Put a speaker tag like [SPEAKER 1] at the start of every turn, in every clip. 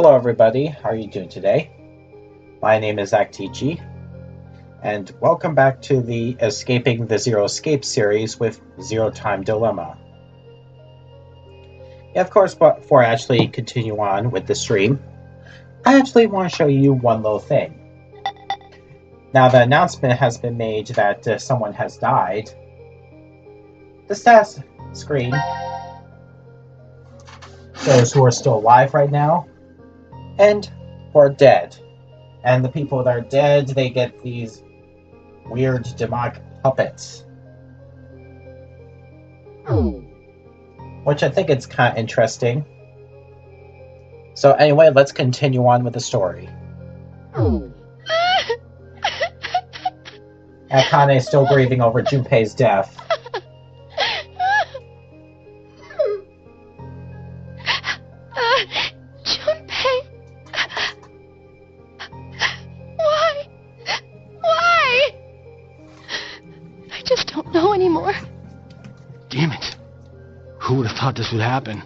[SPEAKER 1] Hello everybody, how are you doing today? My name is ZTD, and welcome back to the Escaping the Zero Escape series with Zero Time Dilemma. Yeah, of course, but before I actually continue on with the stream, I actually want to show you one little thing. Now the announcement has been made that someone has died. The stats screen shows who are still alive right now, and who are dead. And the people that are dead, they get these weird demonic puppets. Which I think it's kind of interesting. So anyway, let's continue on with the story. Akane is still grieving over Junpei's death.
[SPEAKER 2] Junpei! Why? I just don't know anymore.
[SPEAKER 3] Damn it. Who would have thought this would happen?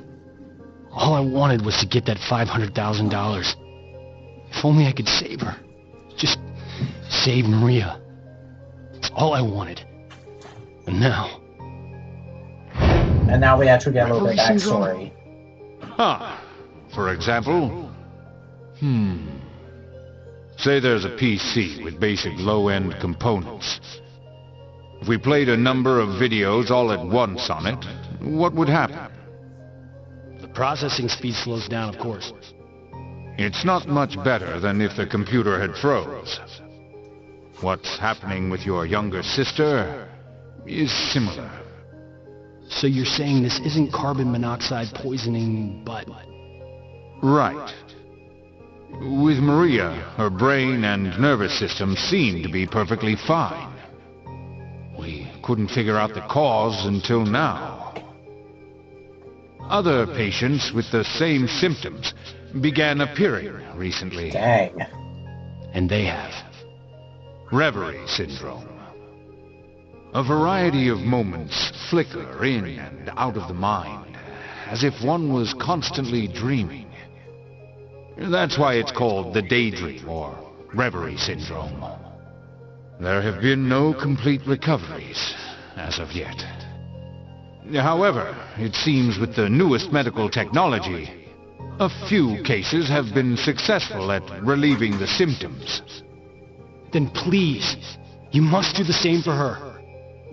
[SPEAKER 3] All I wanted was to get that $500,000. If only I could save her. Just save Maria. That's all I wanted. And now...
[SPEAKER 1] And now we actually get a little bit of backstory.
[SPEAKER 4] Huh. For example? Say there's a PC with basic low-end components. If we played a number of videos all at once on it, what would happen?
[SPEAKER 3] The processing speed slows down, of course.
[SPEAKER 4] It's not much better than if the computer had froze. What's happening with your younger sister is similar.
[SPEAKER 3] So you're saying this isn't carbon monoxide poisoning, but...
[SPEAKER 4] Right. With Maria, her brain and nervous system seemed to be perfectly fine. We couldn't figure out the cause until now. Other patients with the same symptoms began appearing recently.
[SPEAKER 1] Dang.
[SPEAKER 3] And they have.
[SPEAKER 4] Reverie syndrome. A variety of moments flicker in and out of the mind, as if one was constantly dreaming. That's why it's called the daydream or reverie syndrome. There have been no complete recoveries as of yet. However, it seems with the newest medical technology, a few cases have been successful at relieving the symptoms.
[SPEAKER 3] Then please, you must do the same for her.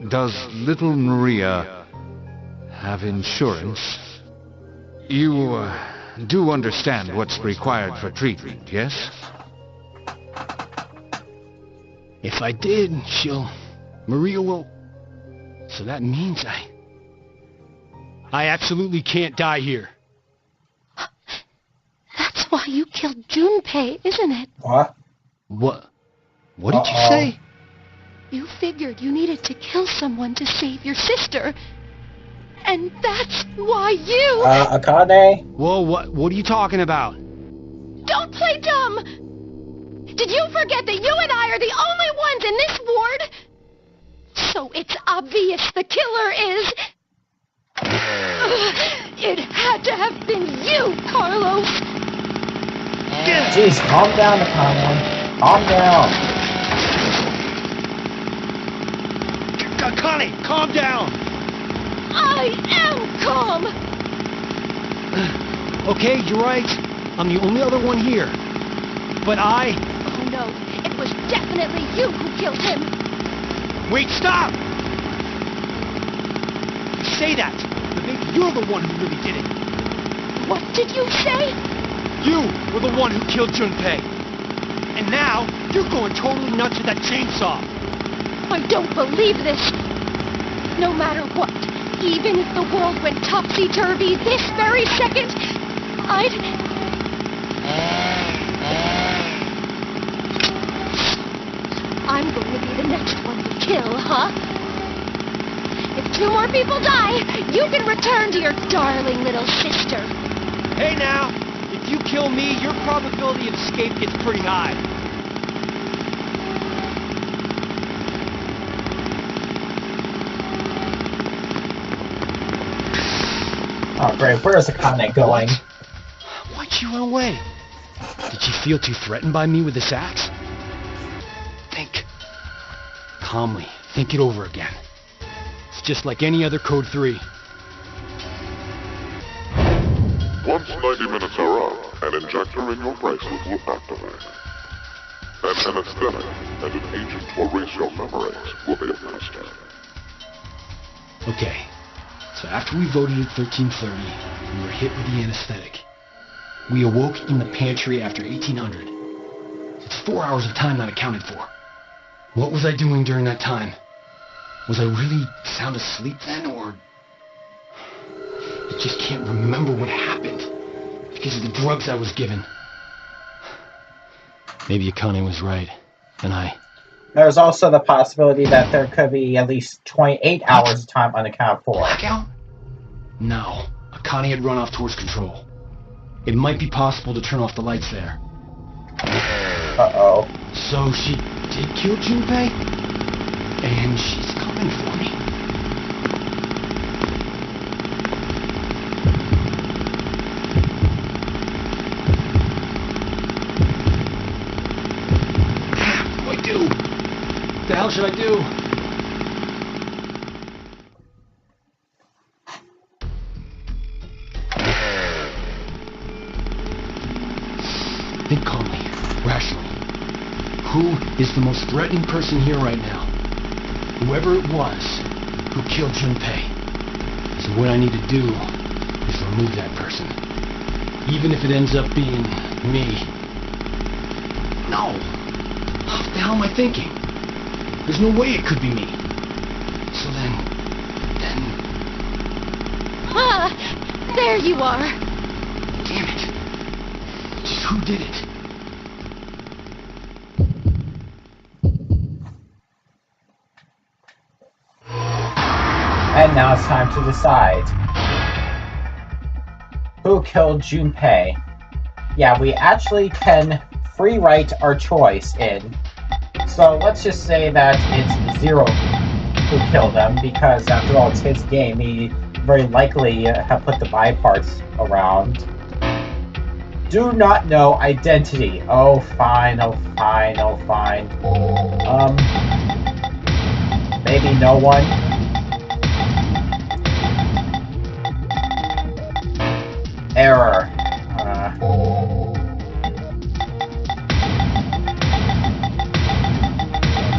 [SPEAKER 4] Does little Maria have insurance? You do understand what's required for treatment, yes?
[SPEAKER 3] If I did, Maria will... So that means I absolutely can't die here.
[SPEAKER 2] That's why you killed Junpei, isn't it?
[SPEAKER 1] What?
[SPEAKER 3] What did you say?
[SPEAKER 2] You figured you needed to kill someone to save your sister. And that's why you...
[SPEAKER 1] Akane?
[SPEAKER 3] Whoa, what are you talking about?
[SPEAKER 2] Don't play dumb! Did you forget that you and I are the only ones in this ward? So it's obvious the killer is... It had to have been you, Carlos!
[SPEAKER 1] Jeez, calm down, Akane. Calm down.
[SPEAKER 3] Akane, calm down!
[SPEAKER 2] I am calm!
[SPEAKER 3] Okay, you're right. I'm the only other one here. But I...
[SPEAKER 2] Oh no, it was definitely you who killed him!
[SPEAKER 3] Wait, stop! You say that, but maybe you're the one who really did it.
[SPEAKER 2] What did you say?
[SPEAKER 3] You were the one who killed Junpei. And now, you're going totally nuts with that chainsaw.
[SPEAKER 2] I don't believe this. No matter what, even if the world went topsy-turvy this very second, I'm going to be the next one to kill, huh? If 2 more people die, you can return to your darling little sister.
[SPEAKER 3] Hey now, if you kill me, your probability of escape gets pretty high.
[SPEAKER 1] Oh great, where is Akane going?
[SPEAKER 3] Why'd she run away? Did she feel too threatened by me with this axe? Think. Calmly. Think it over again. It's just like any other Code 3.
[SPEAKER 5] Once 90 minutes are up, an injector in your bracelet will activate. An anesthetic and an agent to erase your memories will be administered.
[SPEAKER 3] Okay. So after we voted at 13:30, we were hit with the anesthetic. We awoke in the pantry after 1800. It's 4 hours of time not accounted for. What was I doing during that time? Was I really sound asleep then, or... I just can't remember what happened because of the drugs I was given. Maybe Akane was right, and
[SPEAKER 1] There's also the possibility that there could be at least 28 hours of time unaccounted for.
[SPEAKER 3] Blackout? No. Akane had run off towards control. It might be possible to turn off the lights there.
[SPEAKER 1] Uh-oh.
[SPEAKER 3] So she did kill Junpei? And she's coming for me. What do I do? What the hell should I do? Think calmly, rationally. Who is the most threatening person here right now? Whoever it was who killed Junpei. So what I need to do is remove that person. Even if it ends up being me. No! What the hell am I thinking? There's no way it could be me. So then...
[SPEAKER 2] Ah, there you are.
[SPEAKER 3] Damn it. Just who did it?
[SPEAKER 1] And now it's time to decide. Who killed Junpei? Yeah, we actually can free write our choice in. So let's just say that it's Zero who killed him, because after all, it's his game. He very likely have put the buy parts around. Do not know identity. Oh, fine, oh, fine, oh, fine. Maybe no one. Error.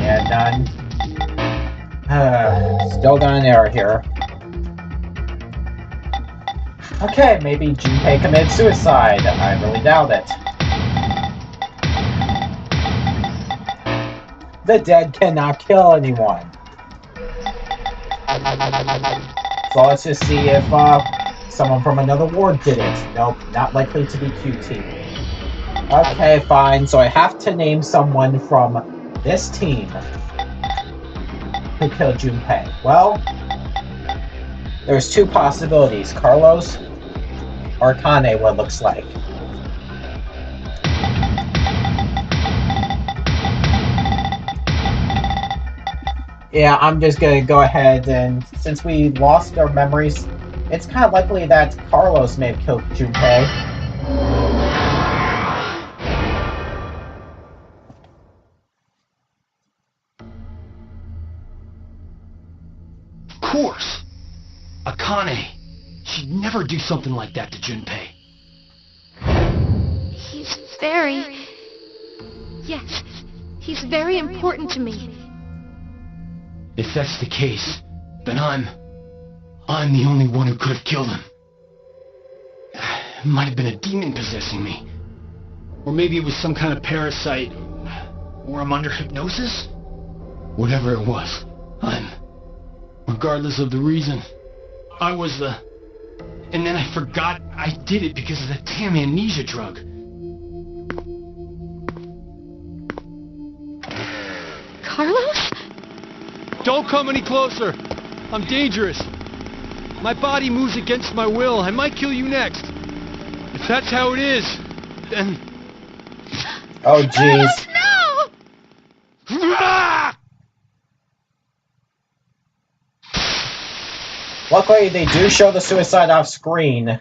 [SPEAKER 1] Yeah, none. Still got an error here. Okay, maybe Junpei committed suicide. I really doubt it. The dead cannot kill anyone. So let's just see if someone from another ward did it. Nope, not likely to be QT. Okay, fine. So I have to name someone from this team who killed Junpei. Well, there's two possibilities. Carlos or Kane, what it looks like. Yeah, I'm just gonna go ahead and, since we lost our memories, it's kind of likely that Carlos may have killed Junpei.
[SPEAKER 3] Of course! Akane! She'd never do something like that to Junpei.
[SPEAKER 2] He's very... Yes, he's very important to me.
[SPEAKER 3] If that's the case, then I'm the only one who could have killed him. It might have been a demon possessing me. Or maybe it was some kind of parasite. Or I'm under hypnosis? Whatever it was, regardless of the reason, I was the... And then I forgot I did it because of that damn amnesia drug.
[SPEAKER 2] Carlos?
[SPEAKER 3] Don't come any closer! I'm dangerous. My body moves against my will. I might kill you next. If that's how it is, then...
[SPEAKER 1] Oh, jeez.
[SPEAKER 2] No!
[SPEAKER 1] Luckily, they do show the suicide off screen.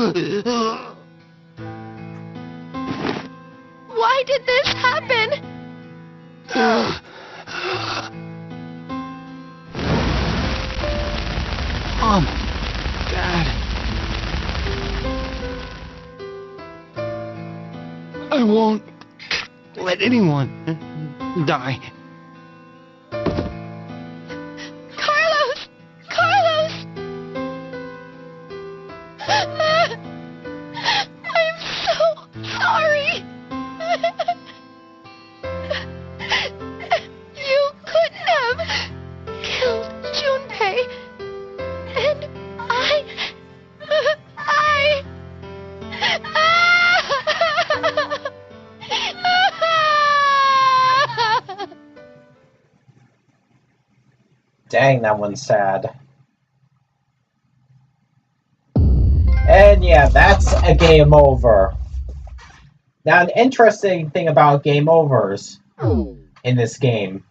[SPEAKER 2] Why did this happen?
[SPEAKER 3] Mom, Dad. I won't let anyone die.
[SPEAKER 2] Carlos! Carlos! I'm so sorry! You couldn't have killed Junpei. And
[SPEAKER 1] Dang, that one's sad. And yeah, that's a game over. Now, an interesting thing about game overs in this game,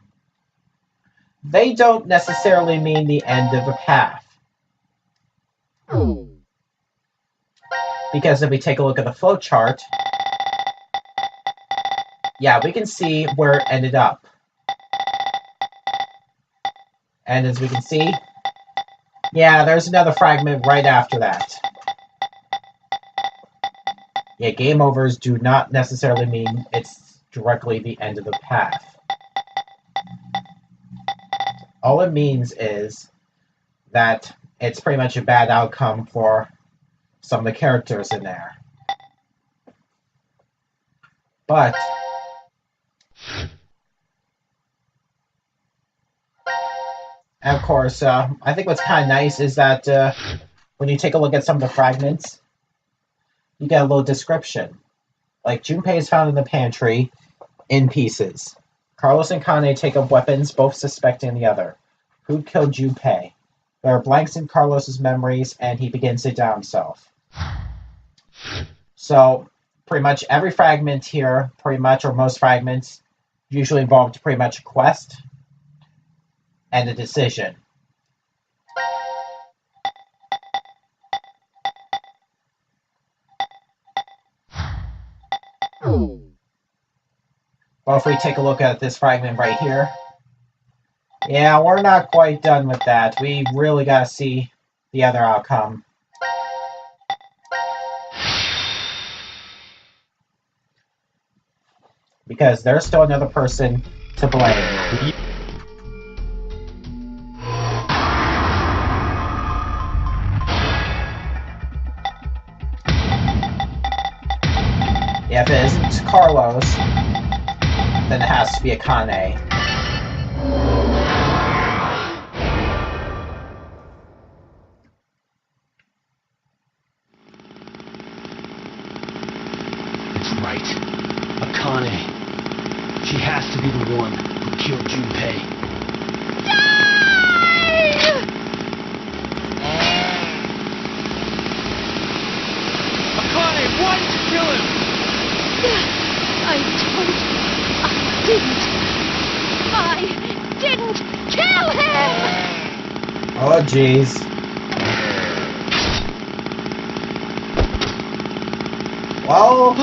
[SPEAKER 1] they don't necessarily mean the end of a path. Because if we take a look at the flowchart, yeah, we can see where it ended up. And as we can see, yeah, there's another fragment right after that. Yeah, game overs do not necessarily mean it's directly the end of the path. All it means is that it's pretty much a bad outcome for some of the characters in there. But and of course, I think what's kind of nice is that when you take a look at some of the fragments, you get a little description. Like, Junpei is found in the pantry, in pieces. Carlos and Kane take up weapons, both suspecting the other. Who killed Junpei? There are blanks in Carlos's memories, and he begins to doubt himself. So, pretty much every fragment here, pretty much, or most fragments, usually involved pretty much a quest and a decision. Well, if we take a look at this fragment right here, yeah, we're not quite done with that. We really gotta see the other outcome. Because there's still another person to blame. Yeah, if it isn't Carlos, then it has to be a Kane.
[SPEAKER 3] It's right. Akane. She has to be the one who killed Junpei. Akane, why did you kill him?
[SPEAKER 2] I didn't kill him!
[SPEAKER 1] Oh, jeez. Well,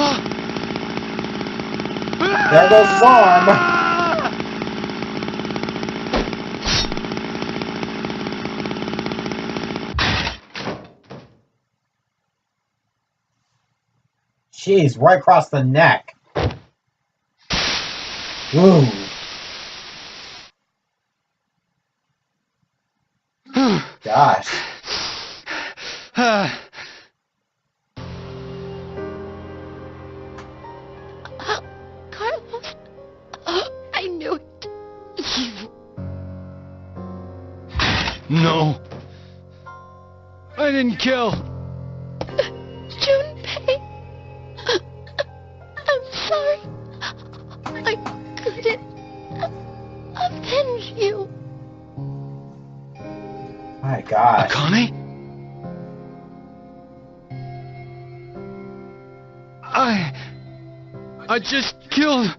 [SPEAKER 1] there goes his arm. Jeez, right across the neck. Ooh. Gosh.
[SPEAKER 2] Carlos, I knew it. You.
[SPEAKER 3] No. I didn't kill.
[SPEAKER 2] Junpei. I'm sorry. I couldn't avenge you.
[SPEAKER 1] My gosh.
[SPEAKER 3] Akane? I just killed...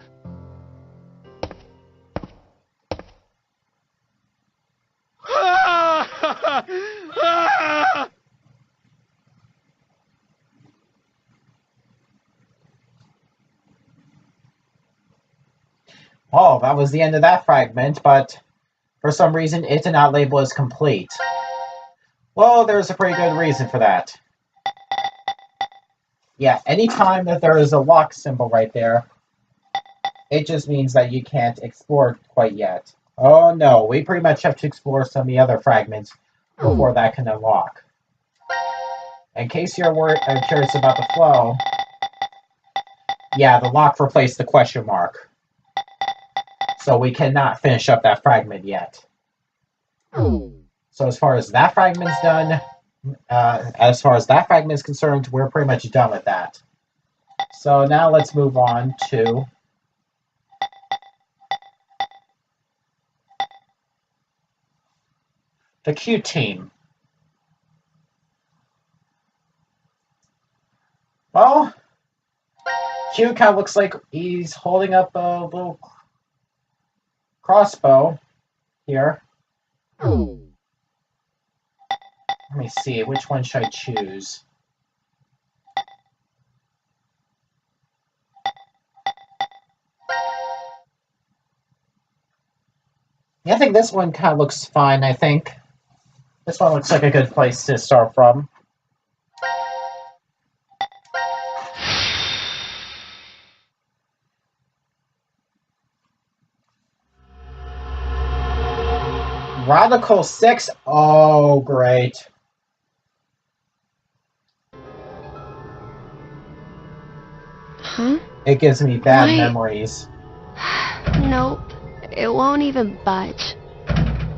[SPEAKER 1] Oh, that was the end of that fragment, but for some reason it did not label as complete. Well, there's a pretty good reason for that. Yeah, anytime that there is a lock symbol right there, it just means that you can't explore quite yet. Oh no, we pretty much have to explore some of the other fragments before that can unlock. In case you're curious about the flow, yeah, the lock replaced the question mark. So we cannot finish up that fragment yet. So as far as that fragment's done, as far as that fragment is concerned, we're pretty much done with that. So now let's move on to the Q team. Well, Q kind of looks like he's holding up a little crossbow here. Let me see, which one should I choose? Yeah, I think this one kind of looks fine, I think. This one looks like a good place to start from. Radical 6? Oh, great.
[SPEAKER 2] Huh?
[SPEAKER 1] It gives me bad memories.
[SPEAKER 2] Nope. It won't even budge.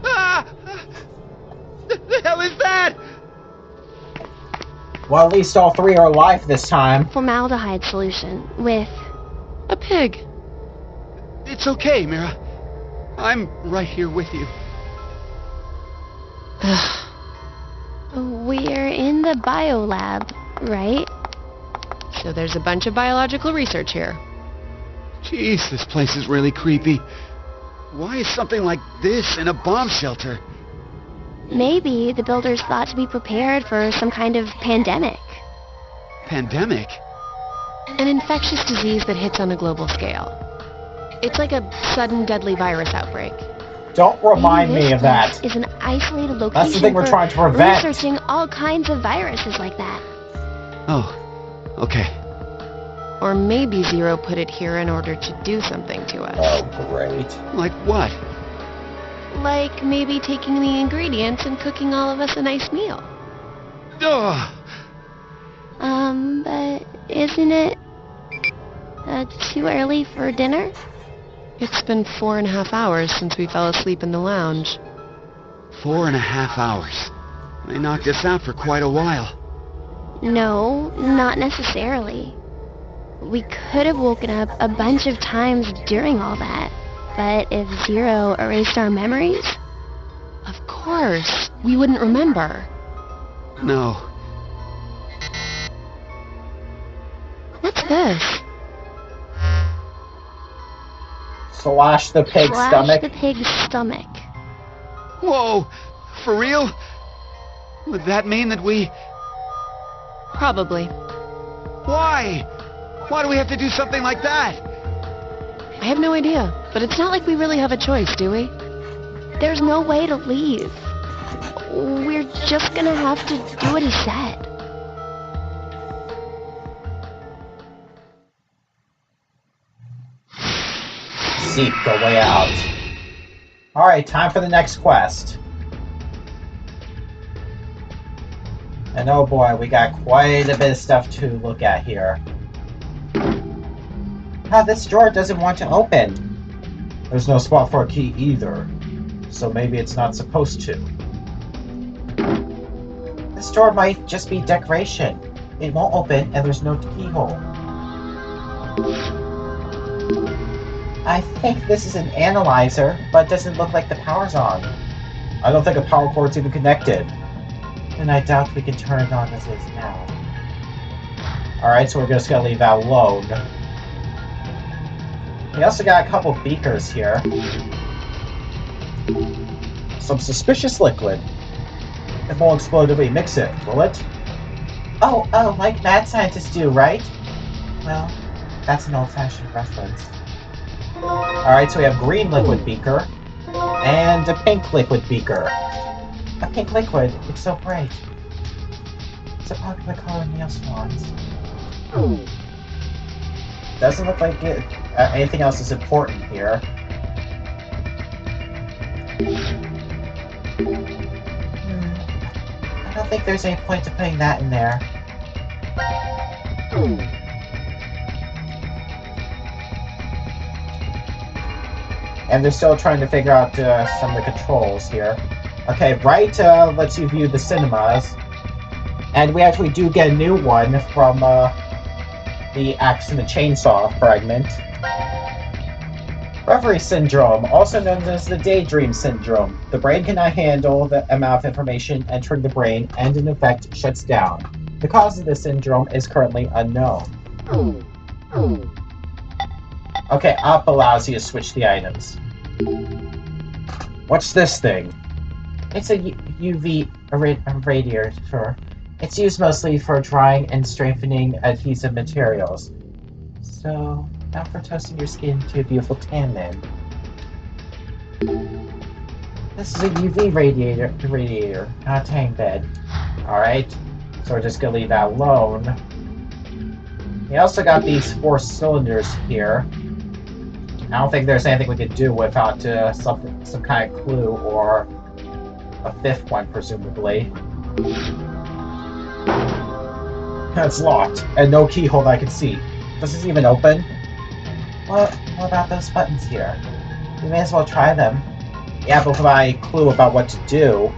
[SPEAKER 3] Ah! The hell is that?
[SPEAKER 1] Well, at least all three are alive this time.
[SPEAKER 2] Formaldehyde solution with
[SPEAKER 3] A pig. It's okay, Mira. I'm right here with you.
[SPEAKER 2] We're in the biolab, right?
[SPEAKER 6] So there's a bunch of biological research here.
[SPEAKER 3] Jeez, this place is really creepy. Why is something like this in a bomb shelter?
[SPEAKER 2] Maybe the builders thought to be prepared for some kind of pandemic.
[SPEAKER 3] Pandemic?
[SPEAKER 6] An infectious disease that hits on a global scale. It's like a sudden deadly virus outbreak.
[SPEAKER 1] Don't remind
[SPEAKER 2] Maybe
[SPEAKER 1] me
[SPEAKER 2] this
[SPEAKER 1] of that.
[SPEAKER 2] place is an isolated location
[SPEAKER 1] That's the thing we're
[SPEAKER 2] for
[SPEAKER 1] trying to prevent.
[SPEAKER 2] researching all kinds of viruses like that.
[SPEAKER 3] Oh, okay.
[SPEAKER 6] Or maybe Zero put it here in order to do something to us.
[SPEAKER 1] Oh, great.
[SPEAKER 3] Like what?
[SPEAKER 2] Like maybe taking the ingredients and cooking all of us a nice meal.
[SPEAKER 3] Ugh.
[SPEAKER 2] But isn't it too early for dinner?
[SPEAKER 6] It's been 4.5 hours since we fell asleep in the lounge.
[SPEAKER 3] 4.5 hours. They knocked us out for quite a while.
[SPEAKER 2] No, not necessarily. We could have woken up a bunch of times during all that, but if Zero erased our memories...
[SPEAKER 6] Of course. We wouldn't remember.
[SPEAKER 3] No.
[SPEAKER 6] What's this?
[SPEAKER 1] Slash the pig's
[SPEAKER 2] Slash
[SPEAKER 1] stomach.
[SPEAKER 2] the pig's stomach.
[SPEAKER 3] Whoa! For real? Would that mean that we...
[SPEAKER 6] Probably.
[SPEAKER 3] Why? Why do we have to do something like that?
[SPEAKER 6] I have no idea, but it's not like we really have a choice, do we?
[SPEAKER 2] There's no way to leave. We're just gonna have to do what he said.
[SPEAKER 1] Seek the way out. Alright, time for the next quest. And oh boy, we got quite a bit of stuff to look at here. This drawer doesn't want to open. There's no spot for a key either, so maybe it's not supposed to. This drawer might just be decoration. It won't open and there's no keyhole. I think this is an analyzer, but it doesn't look like the power's on. I don't think a power cord's even connected. And I doubt we can turn it on as is now. Alright, so we're just gonna leave that alone. We also got a couple beakers here. Some suspicious liquid. It won't explode if we mix it, will it? Oh, like mad scientists do, right? Well, that's an old-fashioned reference. Alright, so we have green liquid beaker and a pink liquid beaker. A pink liquid, it's so bright. It's a popular color in nail salons. Doesn't look like anything else is important here. I don't think there's any point to putting that in there. And they're still trying to figure out some of the controls here. Okay, right lets you view the cinemas. And we actually do get a new one from the axe and the chainsaw fragment. Reverie syndrome, also known as the daydream syndrome. The brain cannot handle the amount of information entering the brain, and in effect shuts down. The cause of this syndrome is currently unknown. Okay, up allows you to switch the items. What's this thing? It's a UV radiator. It's used mostly for drying and strengthening adhesive materials. So, not for toasting your skin to a beautiful tan then. This is a UV radiator, not a tanning bed. Alright, so we're just gonna leave that alone. We also got these 4 cylinders here. I don't think there's anything we could do without some kind of clue, or a 5th one, presumably. It's locked, and no keyhole I can see. Does this even open? What about those buttons here? We may as well try them. Yeah, but provide a clue about what to do.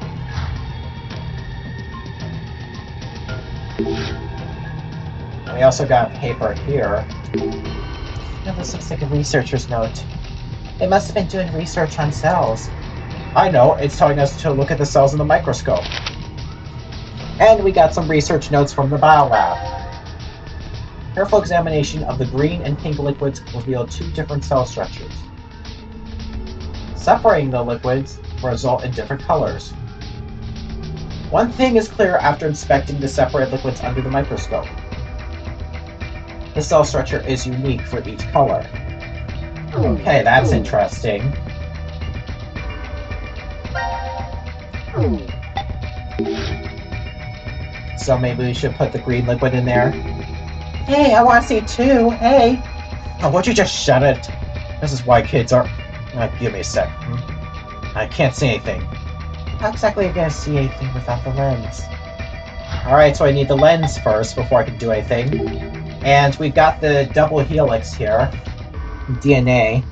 [SPEAKER 1] And we also got paper here. Now this looks like a researcher's note. They must have been doing research on cells. I know, it's telling us to look at the cells in the microscope. And we got some research notes from the biolab. Careful examination of the green and pink liquids revealed 2 different cell structures. Separating the liquids will result in different colors. One thing is clear after inspecting the separated liquids under the microscope. The cell structure is unique for each color. Okay, that's interesting. So maybe we should put the green liquid in there. Hey, I want to see it too. Hey! Oh, would you just shut it? This is why kids are... give me a sec. I can't see anything. How exactly are you going to see anything without the lens? Alright, so I need the lens first before I can do anything. And we've got the double helix here. DNA.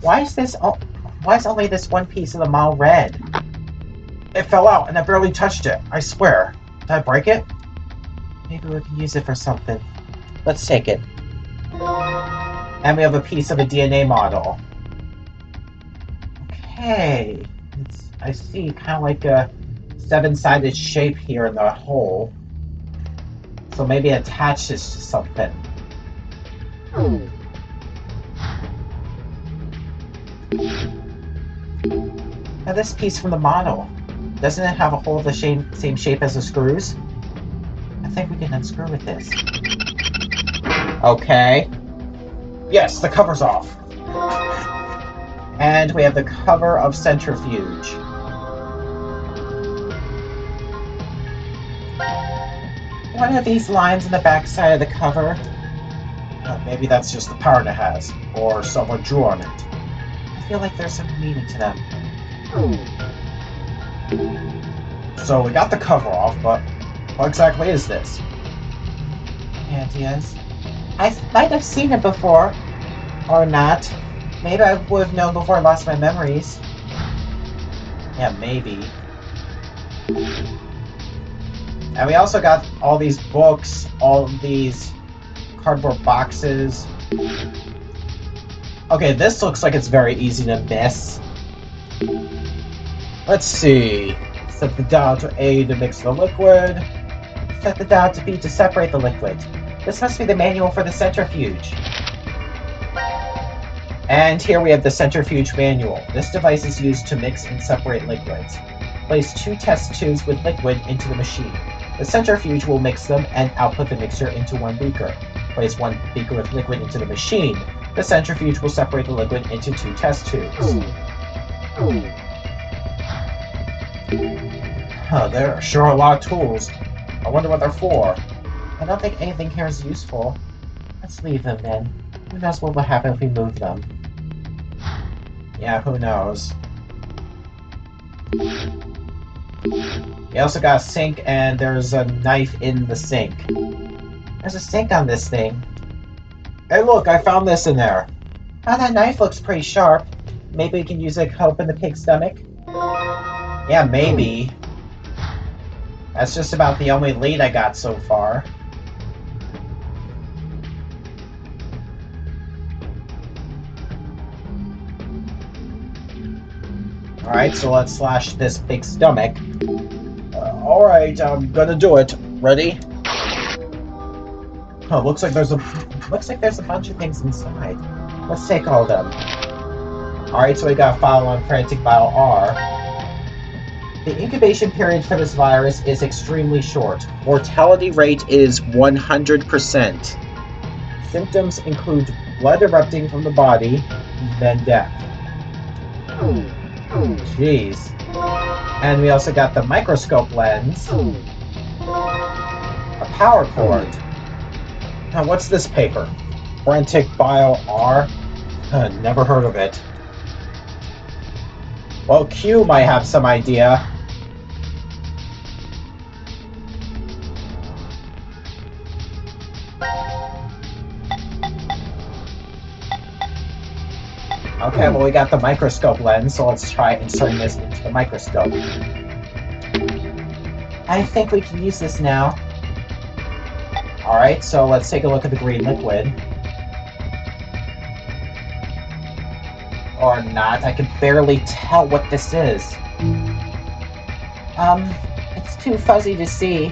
[SPEAKER 1] Why is only this one piece of the model red? It fell out and I barely touched it. I swear. Did I break it? Maybe we can use it for something. Let's take it. And we have a piece of a DNA model. Okay. I see kind of like a 7-sided shape here in the hole. So maybe it attaches to something. Now this piece from the model. Doesn't it have a hole of the same shape as the screws? I think we can unscrew with this. Okay. Yes, the cover's off. And we have the cover of centrifuge. What are these lines in the back side of the cover? Maybe that's just the pattern it has, or someone drew on it. I feel like there's some meaning to them. So we got the cover off, but what exactly is this? Any ideas? I might have seen it before, or not. Maybe I would have known before I lost my memories. Yeah, maybe. And we also got all these books, all of these cardboard boxes. Okay, this looks like it's very easy to miss. Let's see. Set the dial to A to mix the liquid. Set the dial to B to separate the liquid. This must be the manual for the centrifuge. And here we have the centrifuge manual. This device is used to mix and separate liquids. Place 2 test tubes with liquid into the machine. The centrifuge will mix them and output the mixture into 1 beaker. Place 1 beaker with liquid into the machine. The centrifuge will separate the liquid into 2 test tubes. Huh, there are sure a lot of tools. I wonder what they're for. I don't think anything here is useful. Let's leave them then. Who knows what will happen if we move them? Yeah, who knows. We also got a sink, and there's a knife in the sink. There's a sink on this thing. Hey look, I found this in there. Oh, that knife looks pretty sharp. Maybe we can use it to open the pig's stomach? Yeah, maybe. That's just about the only lead I got so far. Alright, so let's slash this pig's stomach. Alright, I'm gonna do it. Ready? Oh, looks like there's a bunch of things inside. Let's take all of them. Alright, so we got a file on Frantic Bio R. The incubation period for this virus is extremely short. Mortality rate is 100%. Symptoms include blood erupting from the body, then death. Jeez. And we also got the microscope lens. A power cord. Now, what's this paper? Frantic Bio R? Never heard of it. Well, Q might have some idea. Okay, well, we got the microscope lens, so let's try inserting this into the microscope. I think we can use this now. Alright, so let's take a look at the green liquid. Or not, I can barely tell what this is. It's too fuzzy to see.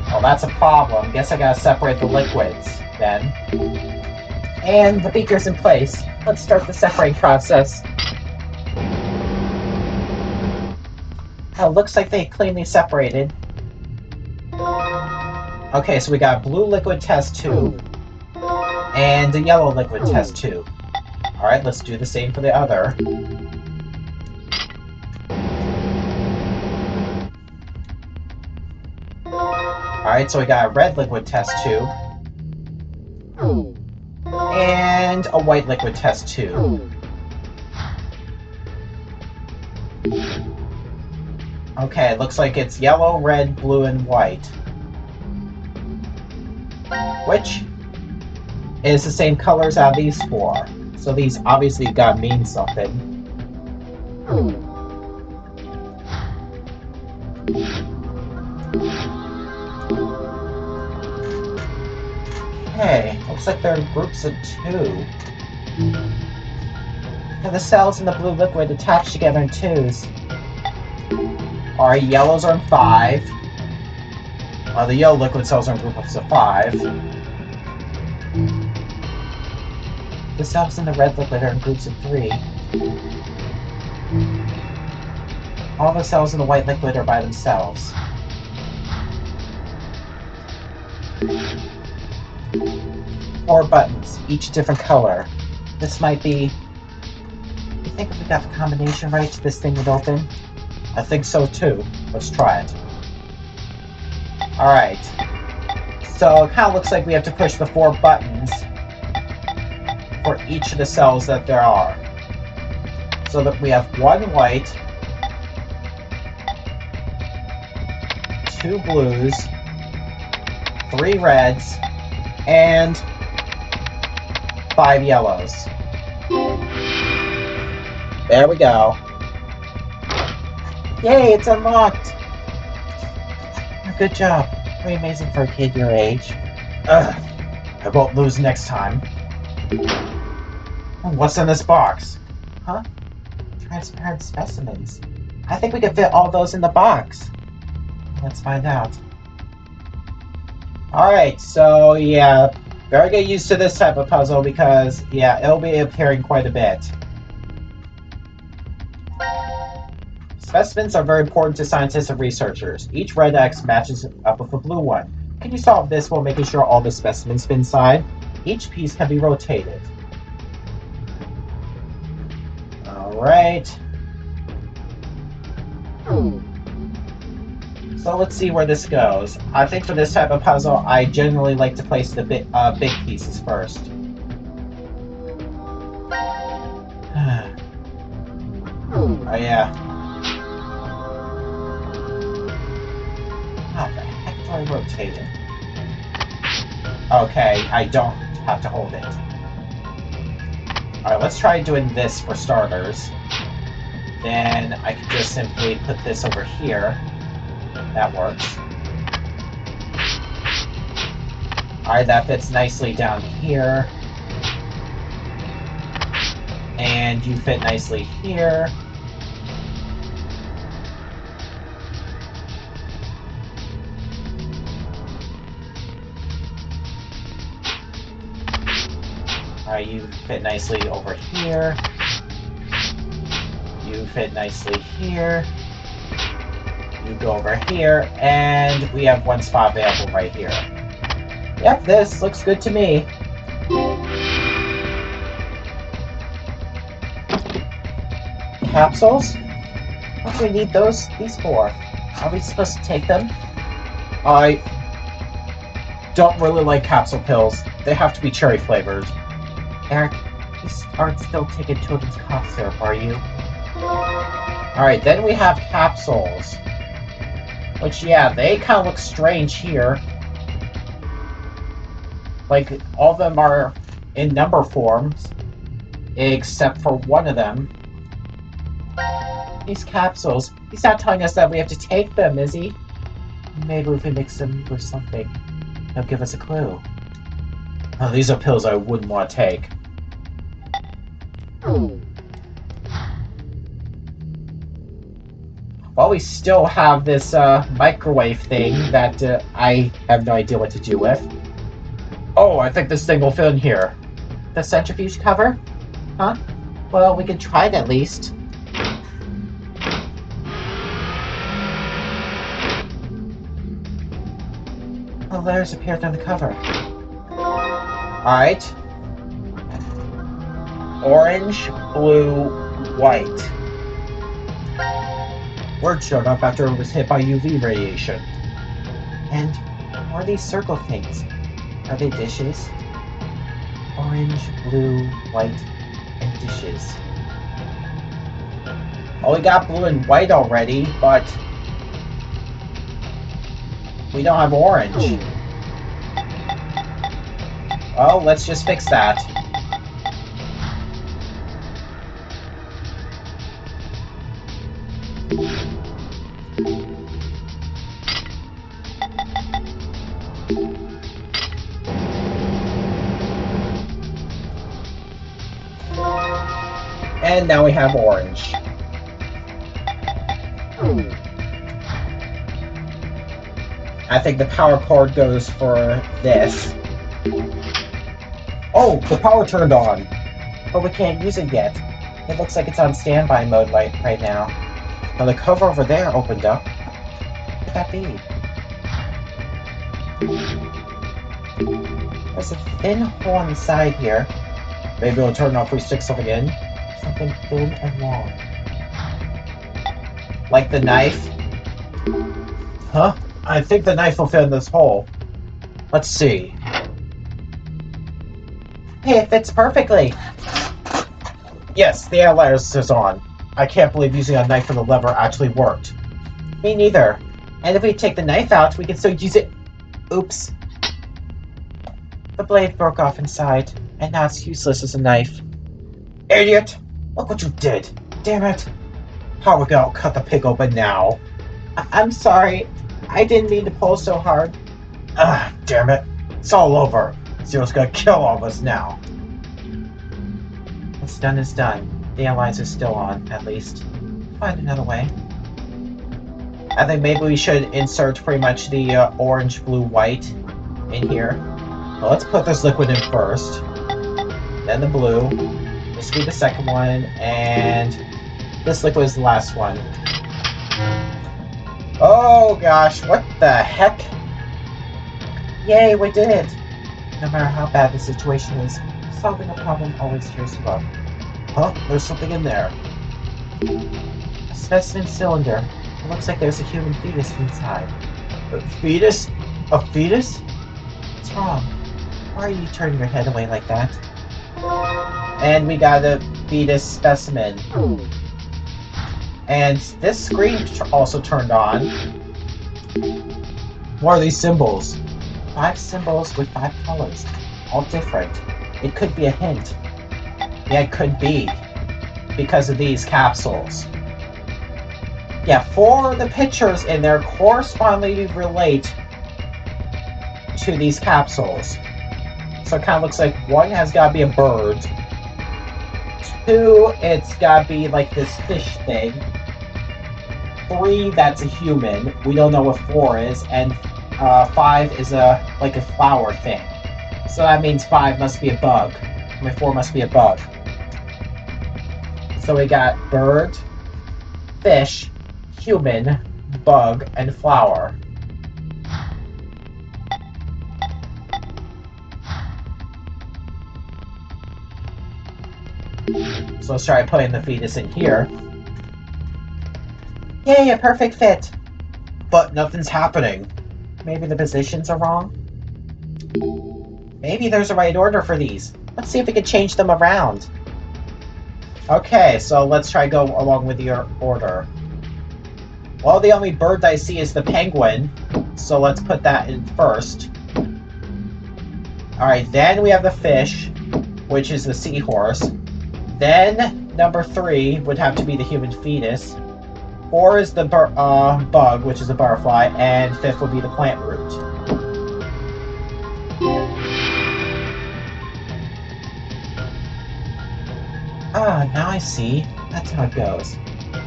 [SPEAKER 1] Well, that's a problem. Guess I gotta separate the liquids, then. And the beaker's in place. Let's start the separating process. Oh, looks like they cleanly separated. Okay, so we got blue liquid test tube. And a yellow liquid test tube. Alright, let's do the same for the other. Alright, so we got a red liquid test tube. And a white liquid test tube. Okay, it looks like it's yellow, red, blue, and white. Which is the same colors as these four. So these obviously gotta mean something. Hey, looks like they're in groups of 2. And the cells in the blue liquid attach together in 2s. Alright, yellows are in 5. The yellow liquid cells are in groups of 5. The cells in the red liquid are in groups of 3. All the cells in the white liquid are by themselves. Four buttons, each different color. This might be... You think if we got the combination right, this thing would open? I think so too. Let's try it. Alright. So it kind of looks like we have to push the 4 buttons for each of the cells that there are. So that we have 1 white, 2 blues, 3 reds, and 5 yellows. There we go. Yay, it's unlocked! Good job. Pretty amazing for a kid your age. I won't lose next time. What's in this box? Huh? Transparent specimens. I think we can fit all those in the box. Let's find out. Alright, so yeah, better get used to this type of puzzle because, yeah, it'll be appearing quite a bit. Specimens are very important to scientists and researchers. Each red X matches up with a blue one. Can you solve this while making sure all the specimens fit inside? Each piece can be rotated. Alright. So let's see where this goes. I think for this type of puzzle, I generally like to place the big pieces first. Oh yeah. How the heck do I rotate it? Okay, I don't have to hold it. Alright, let's try doing this for starters. Then I can just simply put this over here. That works. Alright, that fits nicely down here. And you fit nicely here. Alright, you fit nicely over here. You fit nicely here. You go over here, and we have one spot available right here. Yep, this looks good to me. Capsules? What do we need these for? Are we supposed to take them? I don't really like capsule pills. They have to be cherry flavored. Eric, you aren't still taking children's cough syrup, are you? Alright, then we have capsules. Which, yeah, they kind of look strange here. Like, all of them are in number forms, except for one of them. These capsules, he's not telling us that we have to take them, is he? Maybe if we mix them with something, he'll give us a clue. Oh, these are pills I wouldn't want to take. Well, we still have this microwave thing that I have no idea what to do with. Oh, I think this thing will fit in here. The centrifuge cover? Huh? Well, we can try it at least. Oh, letters appeared on the cover. Alright. Orange, blue, white. Word showed up after it was hit by UV radiation. And what are these circle things? Are they dishes? Orange, blue, white, and dishes. Oh, we got blue and white already, but we don't have orange. Well, let's just fix that. And now we have orange. I think the power cord goes for this. Oh, the power turned on. But we can't use it yet. It looks like it's on standby mode right now. Now the cover over there opened up. What could that be? There's a thin hole on the side here. Maybe it'll turn off if we stick something in. Something thin and long. Like the knife? Huh? I think the knife will fit in this hole. Let's see. Hey, it fits perfectly! Yes, the outliers is on. I can't believe using a knife for the lever actually worked. Me neither. And if we take the knife out, we can still use it... Oops. The blade broke off inside, and now it's useless as a knife. Idiot! Look what you did! Damn it! How are we gonna cut the pig open now? I'm sorry. I didn't mean to pull so hard. Ah, damn it. It's all over. Zero's gonna kill all of us now. What's done is done. The allies are still on, at least. Find another way. I think maybe we should insert pretty much the orange, blue, white in here. Well, let's put this liquid in first. Then the blue. This will be the second one. And this liquid is the last one. Oh gosh, what the heck? Yay, we did it! No matter how bad the situation is, solving a problem always cheers you up. Huh? There's something in there. A specimen cylinder. It looks like there's a human fetus inside. A fetus? A fetus? What's wrong? Why are you turning your head away like that? And we got a fetus specimen. And this screen also turned on. What are these symbols? 5 symbols with 5 colors. All different. It could be a hint. Yeah, it could be. Because of these capsules. Yeah, 4 of the pictures in there correspondingly relate to these capsules. So it kind of looks like 1 has got to be a bird. 2, it's got to be like this fish thing. 3, that's a human. We don't know what 4 is. And 5 is like a flower thing. So that means 5 must be a bug. I mean, 4 must be a bug. So we got bird, fish, human, bug, and flower. So let's try putting the fetus in here. Yay, a perfect fit! But nothing's happening. Maybe the positions are wrong? Maybe there's a right order for these. Let's see if we can change them around. Okay, so let's try go along with your order. Well, the only bird I see is the penguin, so let's put that in first. Alright, then we have the fish, which is the seahorse. Then, number 3 would have to be the human fetus. 4 is the bug, which is a butterfly, and 5th would be the plant root. Ah, now I see. That's how it goes.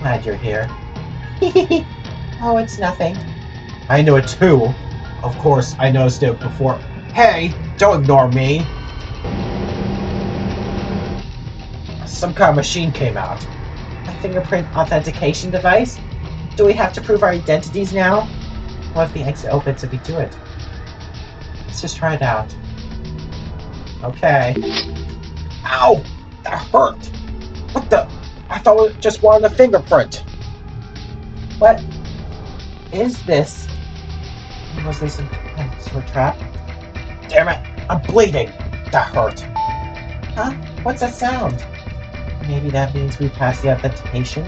[SPEAKER 1] Glad you're here. Oh, it's nothing. I know it too. Of course, I noticed it before. Hey, don't ignore me. Some kind of machine came out. A fingerprint authentication device? Do we have to prove our identities now? What if the exit opens and we do it? Let's just try it out. Okay. Ow! That hurt! What the? I thought it just wanted a fingerprint. What is this? Was this some kind of trap? Damn it! I'm bleeding! That hurt. Huh? What's that sound? Maybe that means we passed the authentication?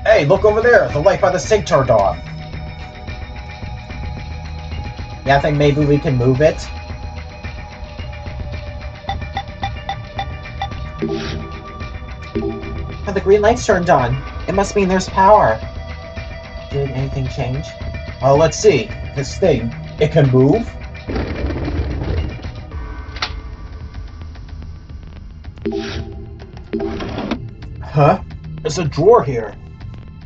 [SPEAKER 1] Hey, look over there! The light by the sink turned on! Yeah, I think maybe we can move it. Oh, the green light's turned on. It must mean there's power. Did anything change? Oh, let's see. This thing, it can move? Huh? There's a drawer here.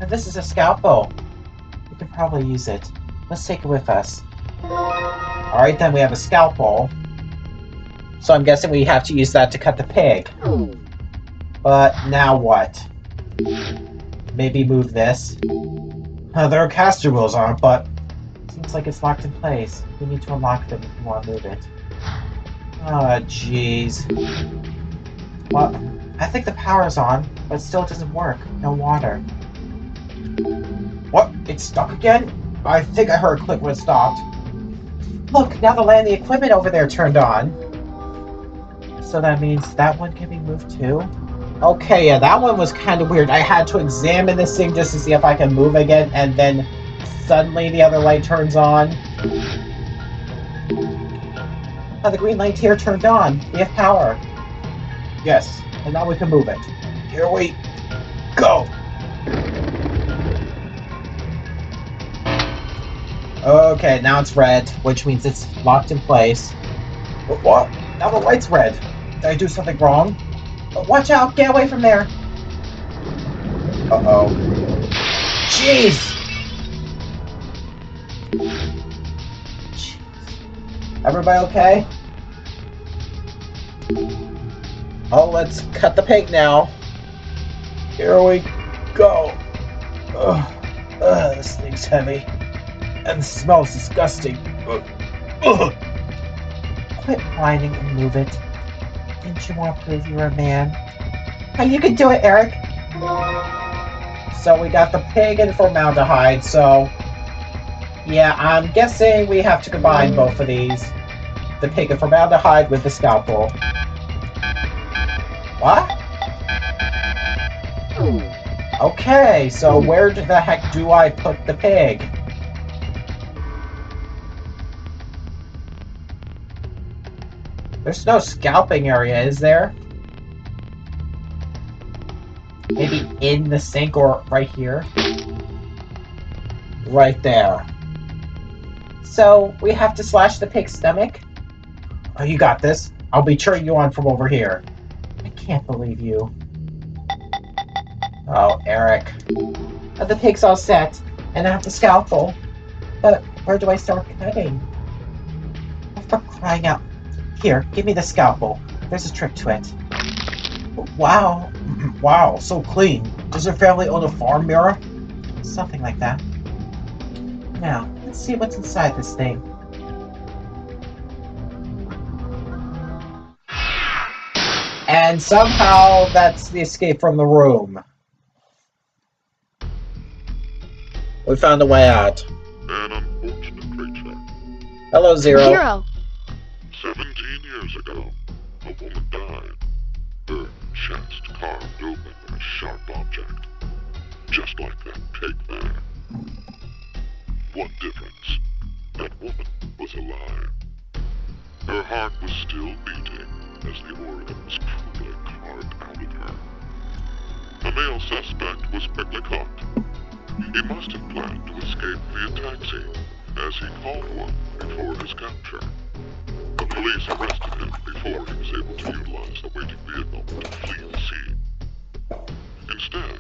[SPEAKER 1] And this is a scalpel. We could probably use it. Let's take it with us. Alright, then we have a scalpel. So I'm guessing we have to use that to cut the pig. But now what? Maybe move this. There are caster wheels on it, but seems like it's locked in place. We need to unlock them if we want to move it. Oh, jeez. Well, I think the power's on, but still it doesn't work. No water. What? It's stuck again? I think I heard a click when it stopped. Look, now the landing equipment over there turned on. So that means that one can be moved too? Okay, yeah, that one was kind of weird. I had to examine this thing just to see if I can move again, and then suddenly the other light turns on. Oh, the green light here turned on. We have power. Yes, and now we can move it. Here we go! Okay, now it's red, which means it's locked in place. What? Now the light's red. Did I do something wrong? Watch out! Get away from there! Uh-oh. Jeez! Everybody okay? Oh, let's cut the pig now. Here we go. This thing's heavy. And smells disgusting. Ugh. Quit whining and move it. Didn't you want to prove you're a man? Oh, you can do it, Eric. So we got the pig and formaldehyde, so... Yeah, I'm guessing we have to combine both of these. The pig and formaldehyde with the scalpel. What? Okay, so where the heck do I put the pig? There's no scalping area, is there? Maybe in the sink or right here? Right there. So, we have to slash the pig's stomach? Oh, you got this. I'll be cheering you on from over here. I can't believe you. Oh, Eric. The pig's all set, and I have the scalpel. But where do I start cutting? For crying out. Here, give me the scalpel. There's a trick to it. Wow. Wow, so clean. Does your family own a farm, Mira? Something like that. Now, let's see what's inside this thing. And somehow that's the escape from the room. We found a way out.
[SPEAKER 5] An unfortunate creature.
[SPEAKER 1] Hello, Zero.
[SPEAKER 6] Zero!
[SPEAKER 5] 17 years ago, a woman died. Her chest carved open with a sharp object. Just like that pig there. What difference? That woman was alive. Her heart was still beating as the organ was cruelly carved out of her. The male suspect was quickly caught. He must have planned to escape via taxi, as he called one before his capture. The police arrested him before he was able to utilize the waiting vehicle to flee the scene. Instead,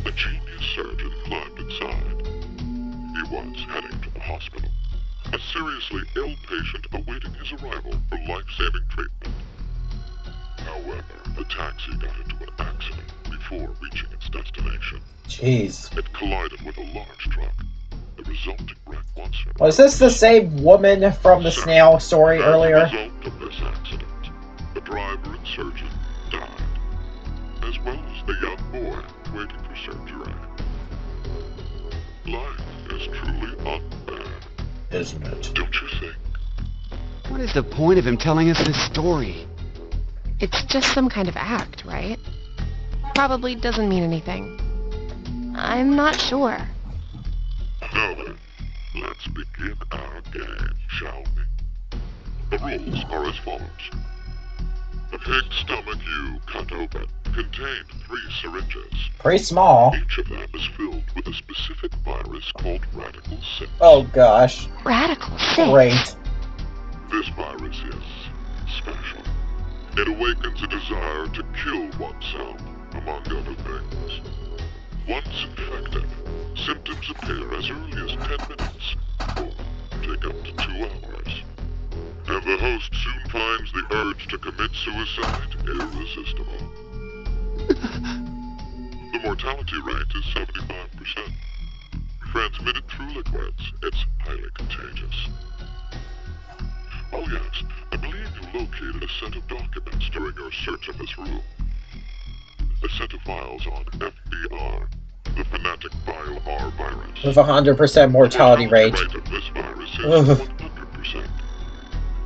[SPEAKER 5] a genius surgeon climbed inside. He was heading to the hospital, a seriously ill patient awaiting his arrival for life-saving treatment. However, the taxi got into an accident before reaching its destination.
[SPEAKER 1] Jeez.
[SPEAKER 5] It collided with a large truck. The resulting wreck was her.
[SPEAKER 1] Was this the same woman from the snail story earlier?
[SPEAKER 5] As a result of this accident, the driver and surgeon died, as well as the young boy waiting for surgery. Life is truly unfair,
[SPEAKER 1] Isn't it?
[SPEAKER 5] don't you think?
[SPEAKER 3] What is the point of him telling us this story?
[SPEAKER 6] It's just some kind of act, right? Probably doesn't mean anything. I'm not sure.
[SPEAKER 5] Now then, let's begin our game, shall we? The rules are as follows. The pig's stomach you cut open contained 3 syringes.
[SPEAKER 1] Pretty small.
[SPEAKER 5] Each of them is filled with a specific virus called Radical 6.
[SPEAKER 1] Oh gosh.
[SPEAKER 6] Radical 6.
[SPEAKER 1] Great.
[SPEAKER 5] This virus is special. It awakens a desire to kill oneself, among other things. Once infected, symptoms appear as early as 10 minutes, or take up to 2 hours. And the host soon finds the urge to commit suicide irresistible. The mortality rate is 75%. Transmitted through liquids, it's highly contagious. Oh yes, I believe you located a set of documents during your search of this room. A set of files on FBR, the Fanatic Bile R virus.
[SPEAKER 1] With 100% mortality rate.
[SPEAKER 5] The mortality rate of this virus is 100%.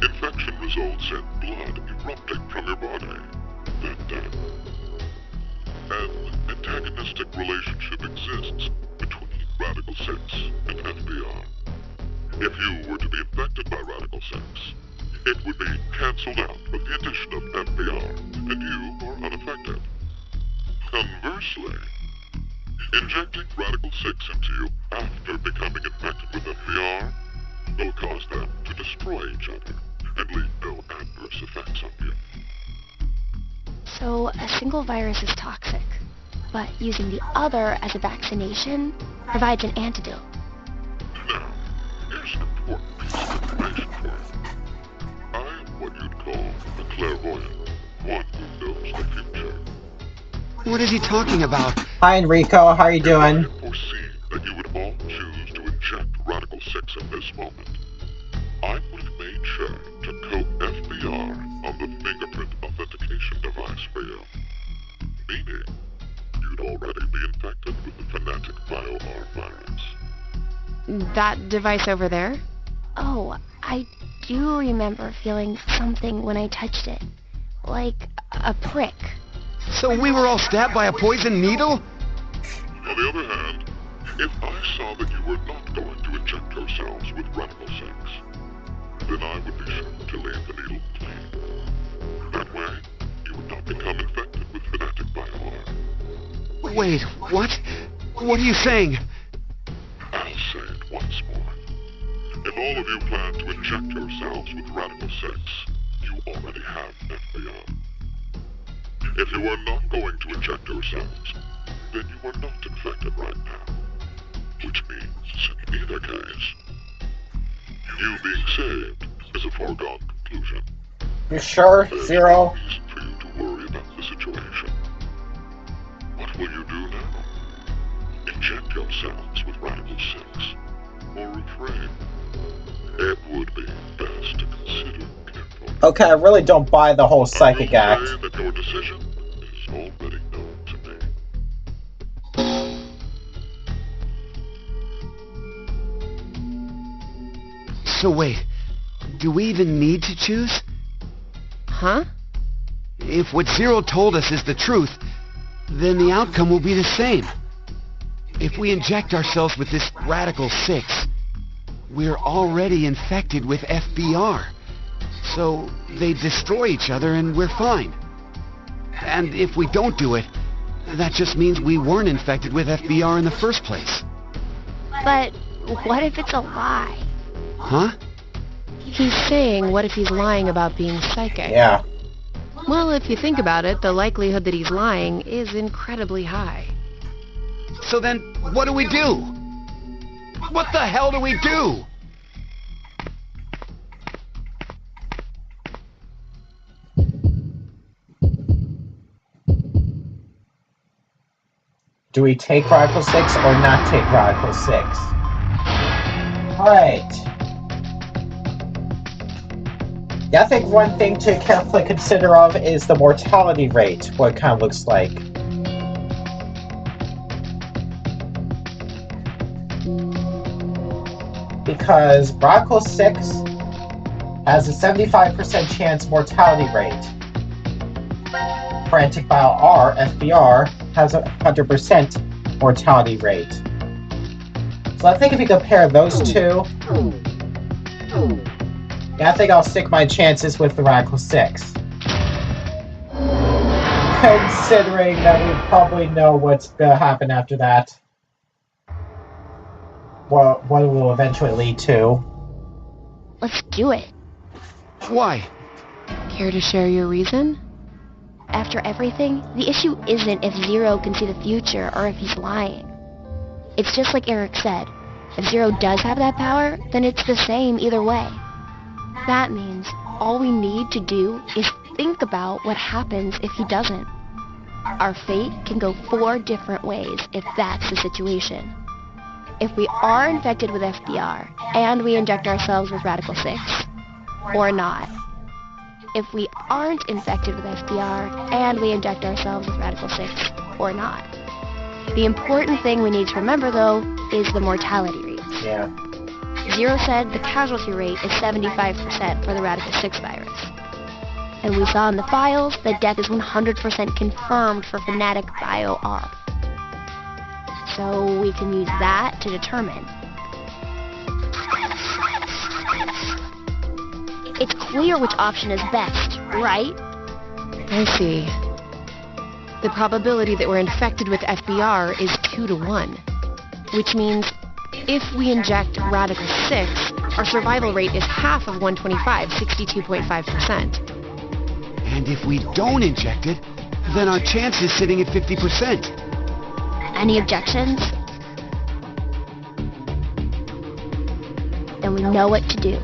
[SPEAKER 5] Infection results in blood erupting from your body, then death. An antagonistic relationship exists between Radical 6 and FBR. If you were to be infected by Radical 6, it would be cancelled out with the addition of FBR, and you are unaffected. Conversely, injecting Radical 6 into you after becoming infected with FBR will cause them to destroy each other and leave no adverse effects on you.
[SPEAKER 2] So a single virus is toxic, but using the other as a vaccination provides an antidote.
[SPEAKER 5] Now, here's an important piece of information for you. I am what you'd call a clairvoyant, one who knows the future.
[SPEAKER 3] What is he talking about?
[SPEAKER 1] Hi Enrico, how are you doing?
[SPEAKER 5] I foresee that you would all choose to inject Radical 6 into secret authentication device for you. Meaning, you'd already be infected with the Fanatic BioR virus.
[SPEAKER 6] That device over there?
[SPEAKER 2] Oh, I do remember feeling something when I touched it. Like a prick.
[SPEAKER 3] So we were all stabbed by a poison needle?
[SPEAKER 5] On the other hand, if I saw that you were not going to inject yourselves with Radical 6, then I would be sure to leave the needle clean. That way, you would not become infected with Fanatic BioR.
[SPEAKER 3] Wait, what? What are you saying?
[SPEAKER 5] I'll say it once more. If all of you plan to inject yourselves with Radical 6, you already have FBR. If you are not going to inject yourselves, then you are not infected right now. Which means, in either case, you being saved is a foregone conclusion.
[SPEAKER 1] You sure, Zero?
[SPEAKER 5] There's no reason for you to worry about the situation. What will you do now? Inject yourselves with Radical 6, or refrain? It would be best to consider carefully.
[SPEAKER 1] Okay, I really don't buy the whole psychic act.
[SPEAKER 5] I will say that your decision is already known to me.
[SPEAKER 3] So wait, do we even need to choose?
[SPEAKER 6] Huh?
[SPEAKER 3] If what Zero told us is the truth, then the outcome will be the same. If we inject ourselves with this Radical 6, we're already infected with FBR. So they destroy each other and we're fine. And if we don't do it, that just means we weren't infected with FBR in the first place.
[SPEAKER 2] But what if it's a lie?
[SPEAKER 3] Huh?
[SPEAKER 6] He's saying, what if he's lying about being psychic?
[SPEAKER 1] Yeah.
[SPEAKER 6] Well, if you think about it, the likelihood that he's lying is incredibly high.
[SPEAKER 3] So then, what do we do? What the hell do we do?
[SPEAKER 1] Do we take Radical 6 or not take Radical 6? Alright. Yeah, I think one thing to carefully consider of is the mortality rate, what it kind of looks like. Because Radical 6 has a 75% chance mortality rate. Frantic Bile R, FBR, has a 100% mortality rate. So I think if you compare those two, yeah, I think I'll stick my chances with the Radical 6. Considering that we probably know what's gonna happen after that. What it will eventually lead to.
[SPEAKER 2] Let's do it.
[SPEAKER 3] Why?
[SPEAKER 6] Care to share your reason?
[SPEAKER 2] After everything, the issue isn't if Zero can see the future or if he's lying. It's just like Eric said. If Zero does have that power, then it's the same either way. That means all we need to do is think about what happens if he doesn't. Our fate can go 4 different ways if that's the situation. If we are infected with FBR and we inject ourselves with Radical 6, or not. If we aren't infected with FBR and we inject ourselves with Radical 6, or not. The important thing we need to remember, though, is the mortality rate.
[SPEAKER 1] Yeah.
[SPEAKER 2] Zero said the casualty rate is 75% for the Radical 6 virus. And we saw in the files that death is 100% confirmed for Fanatic BioR. So we can use that to determine. It's clear which option is best, right?
[SPEAKER 6] I see. The probability that we're infected with FBR is 2 to 1. Which means, if we inject Radical 6, our survival rate is half of 125, 62.5%.
[SPEAKER 3] And if we don't inject it, then our chance is sitting at 50%.
[SPEAKER 2] Any objections? Then we know what to do.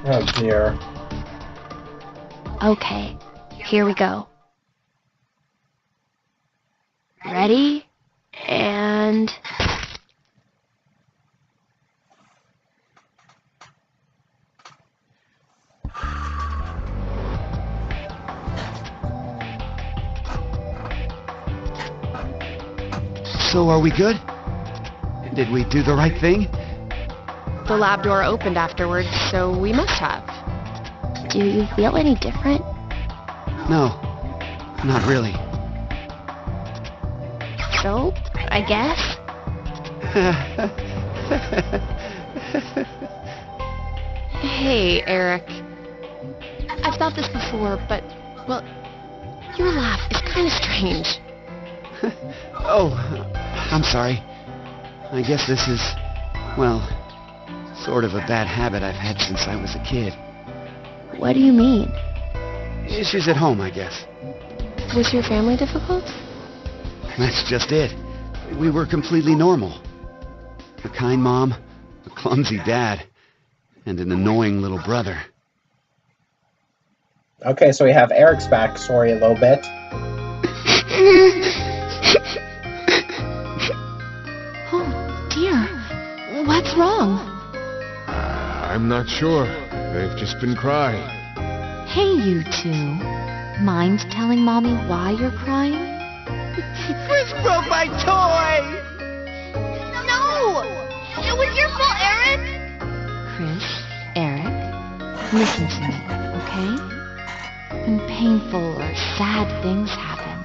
[SPEAKER 1] Oh dear.
[SPEAKER 2] Okay, here we go. Ready? And...
[SPEAKER 7] So are we good? Did we do the right thing?
[SPEAKER 6] The lab door opened afterwards, so we must have.
[SPEAKER 2] Do you feel any different?
[SPEAKER 7] No, not really.
[SPEAKER 2] So, I guess?
[SPEAKER 6] Hey, Eric. I've thought this before, but, well, your laugh is kind of strange.
[SPEAKER 7] Oh, I'm sorry. I guess this is, well, sort of a bad habit I've had since I was a kid.
[SPEAKER 2] What do you mean?
[SPEAKER 7] Issues at home, I guess.
[SPEAKER 6] Was your family difficult?
[SPEAKER 7] That's just it. We were completely normal. A kind mom, a clumsy dad, and an annoying little brother.
[SPEAKER 1] Okay, so we have Eric's backstory a little bit.
[SPEAKER 6] Oh, dear. What's wrong?
[SPEAKER 8] I'm not sure. They've just been crying.
[SPEAKER 9] Hey, you two. Mind telling Mommy why you're crying?
[SPEAKER 7] Chris broke my toy!
[SPEAKER 10] No! It was your fault, Eric!
[SPEAKER 9] Chris, Eric, listen to me, okay? When painful or sad things happen,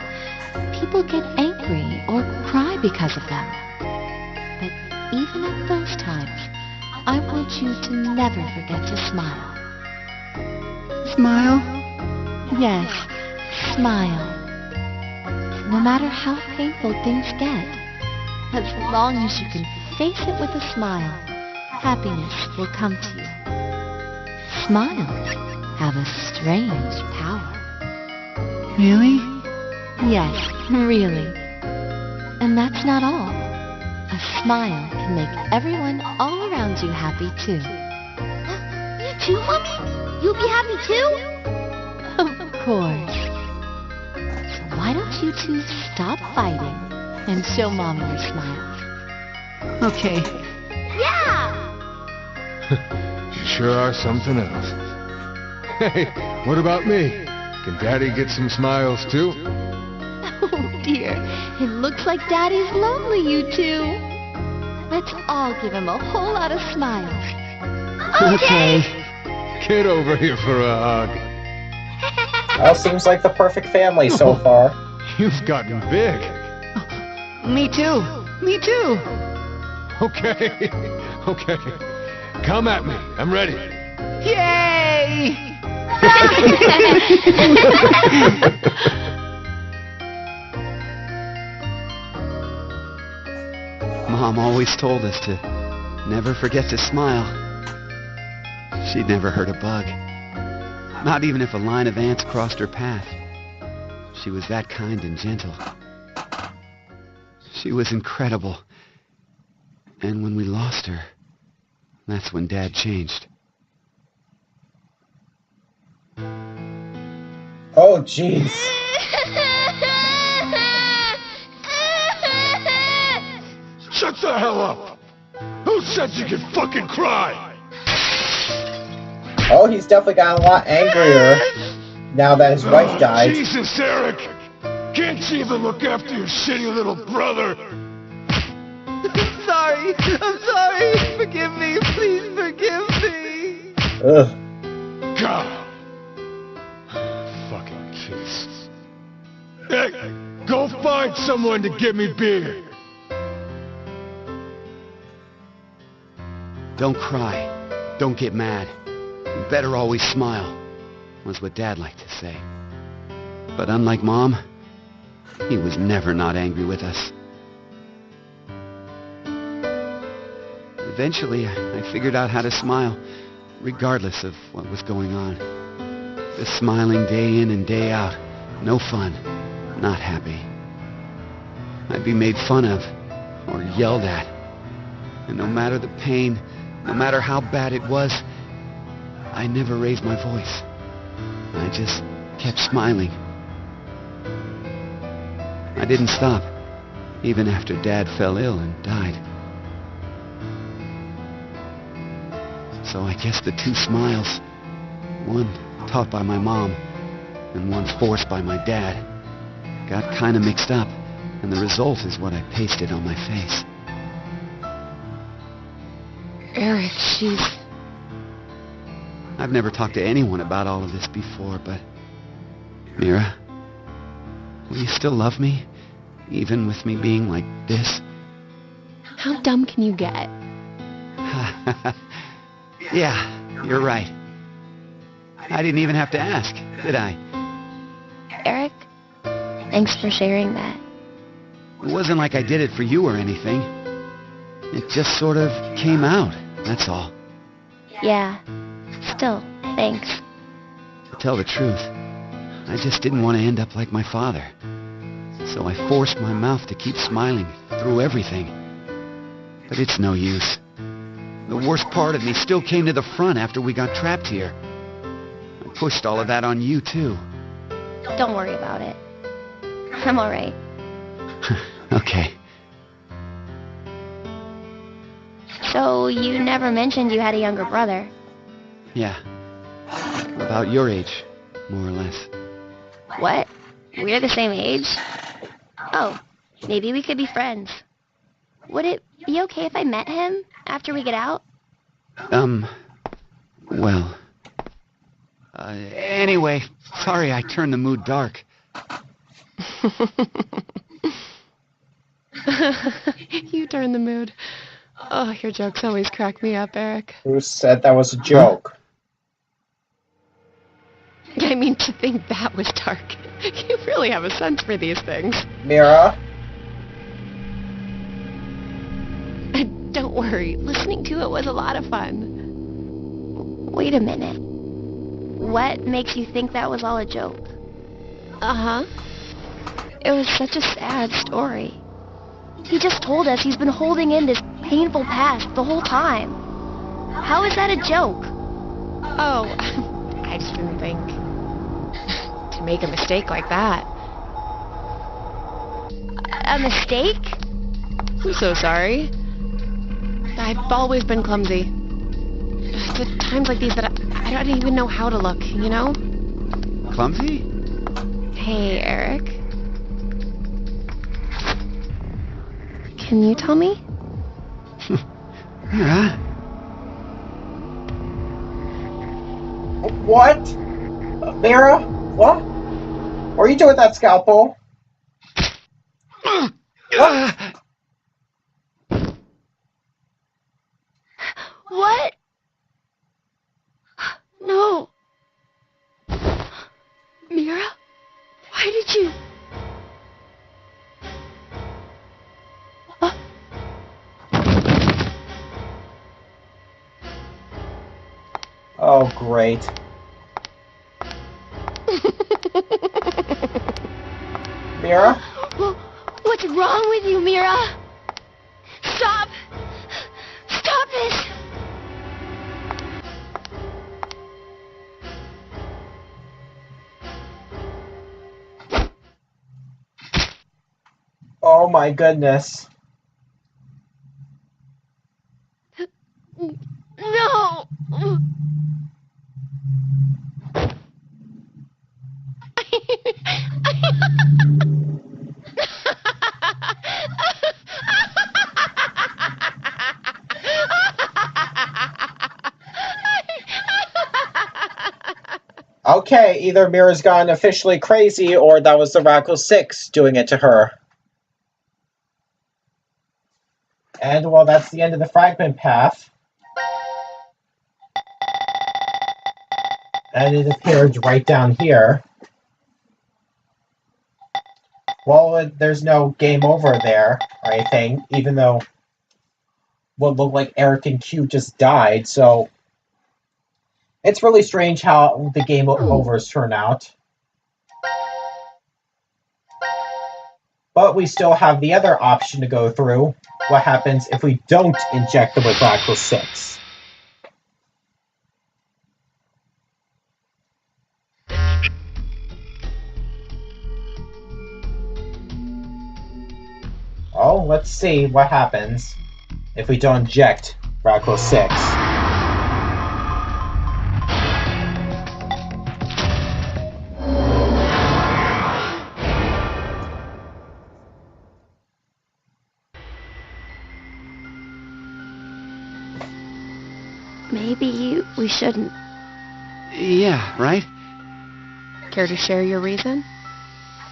[SPEAKER 9] people get angry or cry because of them. But even at those times, I want you to never forget to smile.
[SPEAKER 7] Smile?
[SPEAKER 9] Yes, smile. No matter how painful things get, as long as you can face it with a smile, happiness will come to you. Smiles have a strange power.
[SPEAKER 7] Really?
[SPEAKER 9] Yes, really. And that's not all. A smile can make everyone all around you happy too.
[SPEAKER 10] You too, Mommy? You'll be happy too?
[SPEAKER 9] Of course. So why don't you two stop fighting and show Mommy your smiles?
[SPEAKER 7] Okay.
[SPEAKER 10] Yeah!
[SPEAKER 8] You sure are something else. Hey, what about me? Can Daddy get some smiles too?
[SPEAKER 9] Oh dear, it looks like Daddy's lonely, you two. Let's all give him a whole lot of smiles.
[SPEAKER 7] Okay.
[SPEAKER 8] Get over here for a hug.
[SPEAKER 1] Well, seems like the perfect family so far.
[SPEAKER 8] You've gotten big.
[SPEAKER 7] Me too. Me too.
[SPEAKER 8] Okay. Okay. Come at me. I'm ready.
[SPEAKER 7] Yay! Mom always told us to never forget to smile. She'd never hurt a bug. Not even if a line of ants crossed her path. She was that kind and gentle. She was incredible. And when we lost her, that's when Dad changed.
[SPEAKER 1] Oh, jeez.
[SPEAKER 8] Shut the hell up! Who said you could fucking cry?
[SPEAKER 1] Oh, he's definitely got a lot angrier now that his wife died.
[SPEAKER 8] Jesus, Eric! Can't you even look after your shitty little brother?
[SPEAKER 7] I'm sorry. Forgive me. Please forgive me.
[SPEAKER 1] Ugh.
[SPEAKER 8] God. Fucking kids. Hey, go find someone to get me beer.
[SPEAKER 7] Don't cry. Don't get mad. You better always smile, was what Dad liked to say. But unlike Mom, he was never not angry with us. Eventually, I figured out how to smile, regardless of what was going on. Just smiling day in and day out. No fun. Not happy. I'd be made fun of, or yelled at. And no matter the pain, no matter how bad it was, I never raised my voice. I just kept smiling. I didn't stop, even after Dad fell ill and died. So I guess the two smiles, one taught by my mom and one forced by my dad, got kind of mixed up and the result is what I pasted on my face.
[SPEAKER 6] Eric, she's...
[SPEAKER 7] I've never talked to anyone about all of this before, but... Mira, will you still love me, even with me being like this?
[SPEAKER 6] How dumb can you get?
[SPEAKER 7] Yeah, you're right. I didn't even have to ask, did I?
[SPEAKER 2] Eric, thanks for sharing that.
[SPEAKER 7] It wasn't like I did it for you or anything. It just sort of came out, that's all.
[SPEAKER 2] Yeah, still, thanks.
[SPEAKER 7] To tell the truth, I just didn't want to end up like my father. So I forced my mouth to keep smiling through everything. But it's no use. The worst part of me still came to the front after we got trapped here. I pushed all of that on you, too.
[SPEAKER 2] Don't worry about it. I'm alright.
[SPEAKER 7] Okay.
[SPEAKER 2] So, you never mentioned you had a younger brother.
[SPEAKER 7] Yeah. About your age, more or less.
[SPEAKER 2] What? We're the same age? Oh, maybe we could be friends. Would it be okay if I met him after we get out?
[SPEAKER 7] Well... anyway, sorry I turned the mood dark.
[SPEAKER 6] You turn the mood. Oh, your jokes always crack me up, Eric.
[SPEAKER 1] Who said that was a joke?
[SPEAKER 6] I mean, to think that was dark. You really have a sense for these things.
[SPEAKER 1] Mira?
[SPEAKER 6] Don't worry, listening to it was a lot of fun.
[SPEAKER 2] Wait a minute. What makes you think that was all a joke?
[SPEAKER 6] Uh-huh.
[SPEAKER 2] It was such a sad story. He just told us he's been holding in this painful past the whole time. How is that a joke?
[SPEAKER 6] Oh, I just didn't think to make a mistake like that.
[SPEAKER 2] A mistake?
[SPEAKER 6] I'm so sorry. I've always been clumsy. It's at times like these that I don't even know how to look, you know?
[SPEAKER 7] Clumsy?
[SPEAKER 6] Hey, Eric. Can you tell me?
[SPEAKER 7] Mira?
[SPEAKER 1] What? Mira? What? What are you doing with that scalpel? What?
[SPEAKER 2] What? No. Mira? Why did you...
[SPEAKER 1] Oh, great. Mira?
[SPEAKER 2] What's wrong with you, Mira? Stop! Stop it!
[SPEAKER 1] Oh my goodness.
[SPEAKER 2] No!
[SPEAKER 1] Okay, either Mira's gone officially crazy or that was the Radical 6 doing it to her. And, well, that's the end of the fragment path. And it appeared right down here. Well, there's no game over there or anything, even though what looked like Eric and Q just died, so it's really strange how the game overs turn out. But we still have the other option to go through. What happens if we don't inject them with Radical 6? Oh, let's see what happens if we don't inject Radical 6.
[SPEAKER 2] maybe we shouldn't.
[SPEAKER 7] Yeah, right?
[SPEAKER 6] Care to share your reason?